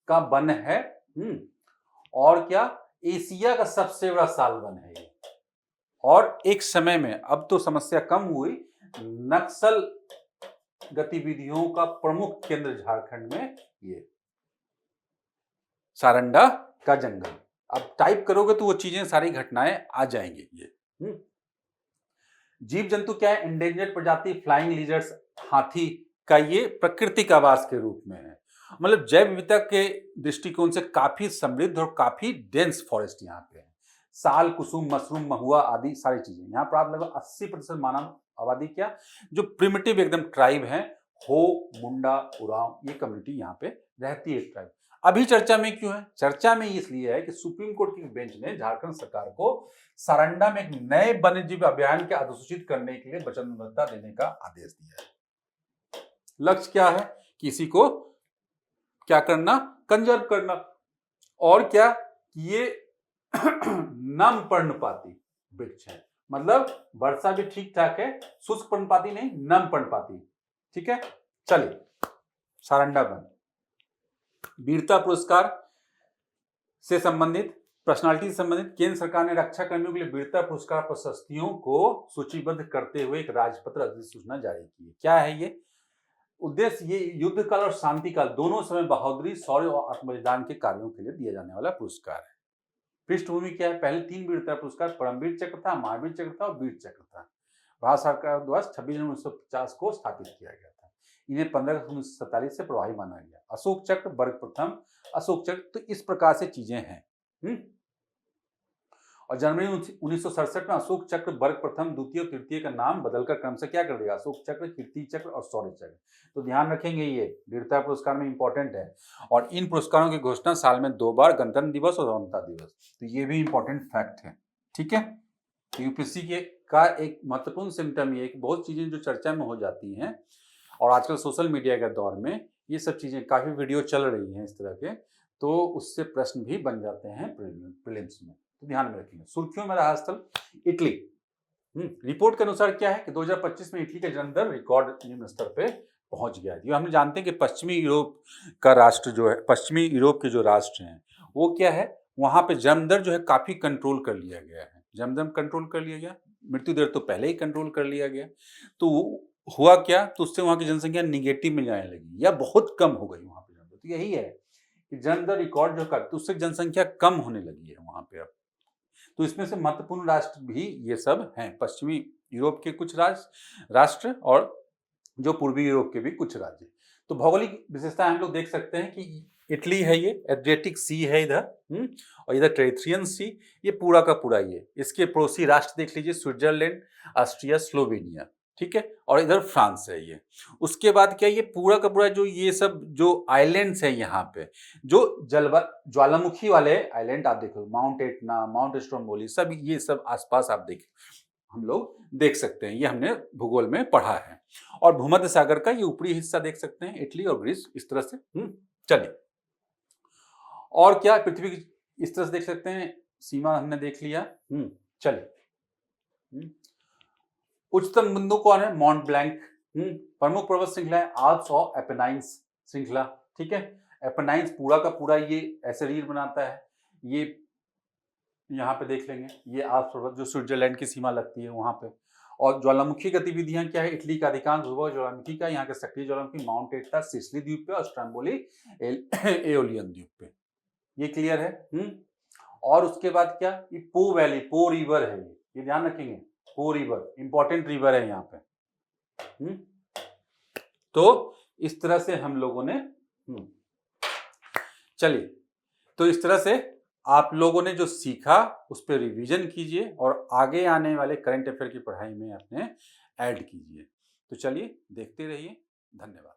का वन है। और क्या, एशिया का सबसे बड़ा साल वन है ये। और एक समय में, अब तो समस्या कम हुई, नक्सल गतिविधियों का प्रमुख केंद्र झारखंड में ये सारंडा का जंगल। अब टाइप करोगे तो वो चीजें, सारी घटनाएं आ जाएंगी। ये जीव जंतु क्या है, इंडेंजर्ड प्रजाति फ्लाइंग लिजर्ड्स, हाथी का ये प्राकृतिक आवास के रूप में है। मतलब जैव विविधता के दृष्टिकोण से काफी समृद्ध और काफी डेंस फॉरेस्ट यहाँ पे है। साल, कुसुम, मशरूम, महुआ आदि सारी चीजें यहाँ पर। आप लगभग 80% मानव आबादी, क्या जो प्रिमिटिव एकदम ट्राइब है, हो, मुंडा, उरांव, ये कम्युनिटी यहाँ पे रहती है, ट्राइब। अभी चर्चा में क्यों है? चर्चा में इसलिए है कि सुप्रीम कोर्ट की बेंच ने झारखंड सरकार को सारंडा में एक नए वन्यजीव अभियान के अधिसूचित करने के लिए वचनबद्धता देने का आदेश दिया है। लक्ष्य क्या है, किसी को क्या करना, कंजर्व करना। और क्या, ये नम पर्णपाती वृक्ष है, मतलब वर्षा भी ठीक ठाक है, शुष्क पर्णपाती नहीं, नम पर्णपाती, ठीक है। चलिए सारंडा बंद। वीरता पुरस्कार से संबंधित, पर्सनालिटी से संबंधित, केंद्र सरकार ने रक्षा कर्मियों के लिए वीरता पुरस्कार प्रशस्तियों को सूचीबद्ध करते हुए एक राजपत्र अधिसूचना जारी की है। क्या है ये उद्देश्य? ये युद्ध काल और शांति काल दोनों समय बहादुरी, शौर्य और आत्मबलिदान के कार्यों के लिए दिया जाने वाला पुरस्कार है। पृष्ठभूमि क्या है? पहले 3 वीरता पुरस्कार परमवीर चक्र था, महावीर चक्र था और वीर चक्र था। भारत सरकार द्वारा 26 जनवरी 1950 को स्थापित किया गया था। इन्हें 15 अगस्त 1947 से प्रभावी माना गया। अशोक चक्र वर्ग प्रथम, अशोक चक्र, तो इस प्रकार से चीजें हैं। और जनवरी 1967 में अशोक चक्र वर्ग प्रथम, द्वितीय और तृतीय का नाम बदलकर क्रम से क्या कर देगा? अशोक चक्र, कीर्ति चक्र और शौर्य चक्र। तो ध्यान रखेंगे, ये वीरता पुरस्कार में इंपॉर्टेंट है। और इन पुरस्कारों की घोषणा साल में 2 बार, गणतंत्र दिवस और स्वतंत्रता दिवस। तो ये भी इंपॉर्टेंट फैक्ट है। ठीक है, तो यूपीएससी के का एक महत्वपूर्ण सिम्टम ये, बहुत चीजें जो चर्चा में हो जाती हैं और आजकल सोशल मीडिया के दौर में ये सब चीजें, काफी वीडियो चल रही हैं इस तरह के, तो उससे प्रश्न भी बन जाते हैं प्रीलिम्स में। तो ध्यान में रखेंगे। सुर्खियों में रहा स्थल इटली। रिपोर्ट के अनुसार क्या है कि 2025 में इटली का जन्म दर रिकॉर्ड निम्न स्तर पे पहुंच गया है। हम जानते हैं कि पश्चिमी यूरोप का राष्ट्र जो है, पश्चिमी यूरोप के जो राष्ट्र हैं वो क्या है, वहां पे जन्म दर जो है काफी कंट्रोल कर लिया गया है। जन्म दर कंट्रोल कर लिया गया, मृत्यु दर तो पहले ही कंट्रोल कर लिया गया। तो हुआ क्या, तो उससे वहां की जनसंख्या निगेटिव में जाने लगी या बहुत कम हो गई वहां पे। तो यही है कि जन्म दर रिकॉर्ड जो कर, तो उससे जनसंख्या कम होने लगी है वहां पे अब। तो इसमें से महत्वपूर्ण राष्ट्र भी ये सब हैं, पश्चिमी यूरोप के कुछ राष्ट्र और जो पूर्वी यूरोप के भी कुछ राज्य। तो भौगोलिक विशेषता हम लोग देख सकते हैं कि इटली है, ये एड्रियाटिक सी है इधर, और इधर टेरिथियन सी, ये पूरा का पूरा ये। इसके पड़ोसी राष्ट्र देख लीजिए, स्विट्जरलैंड, ऑस्ट्रिया, स्लोवेनिया। ठीक है, और इधर फ्रांस है ये। उसके बाद क्या, ये पूरा का पूरा जो ये सब जो आइलैंड्स है यहाँ पे, जो ज्वालामुखी वाले आइलैंड आप देखो, माउंट एटना, माउंट स्ट्रोम्बोली, सब ये सब आसपास आप देख, हम लोग देख सकते हैं। ये हमने भूगोल में पढ़ा है। और भूमध्य सागर का ये ऊपरी हिस्सा देख सकते हैं, इटली और ग्रीस, इस तरह से। चलिए, और क्या पृथ्वी की इस तरह से देख सकते हैं, सीमा हमने देख लिया। चलिए, उच्चतम बिंदु कौन है? Mount blank. प्रमुख पर्वत श्रृंखला है आल्प्स और एपेनाइन्स श्रृंखला। ठीक है, एपेनाइन्स पूरा का पूरा ये ऐसे रील बनाता है। ये यहाँ पे देख लेंगे, ये आल्प्स पर्वत जो स्विट्जरलैंड की सीमा लगती है वहां पे। और ज्वालामुखी गतिविधियां क्या है? इटली का अधिकांश भूभाग ज्वालामुखी का, यहाँ के सक्रिय ज्वालामुखी माउंट एटना सिसिली द्वीप पे और स्ट्रोम्बोली एओलियन द्वीप पे। ये क्लियर है। और उसके बाद क्या, ये पो वैली, पो रिवर है, ये ध्यान रखेंगे, पो रिवर इंपॉर्टेंट रिवर है यहाँ पे। तो इस तरह से हम लोगों ने चलिए, तो इस तरह से आप लोगों ने जो सीखा उस पर रिवीजन कीजिए और आगे आने वाले करंट अफेयर की पढ़ाई में अपने ऐड कीजिए। तो चलिए, देखते रहिए। धन्यवाद।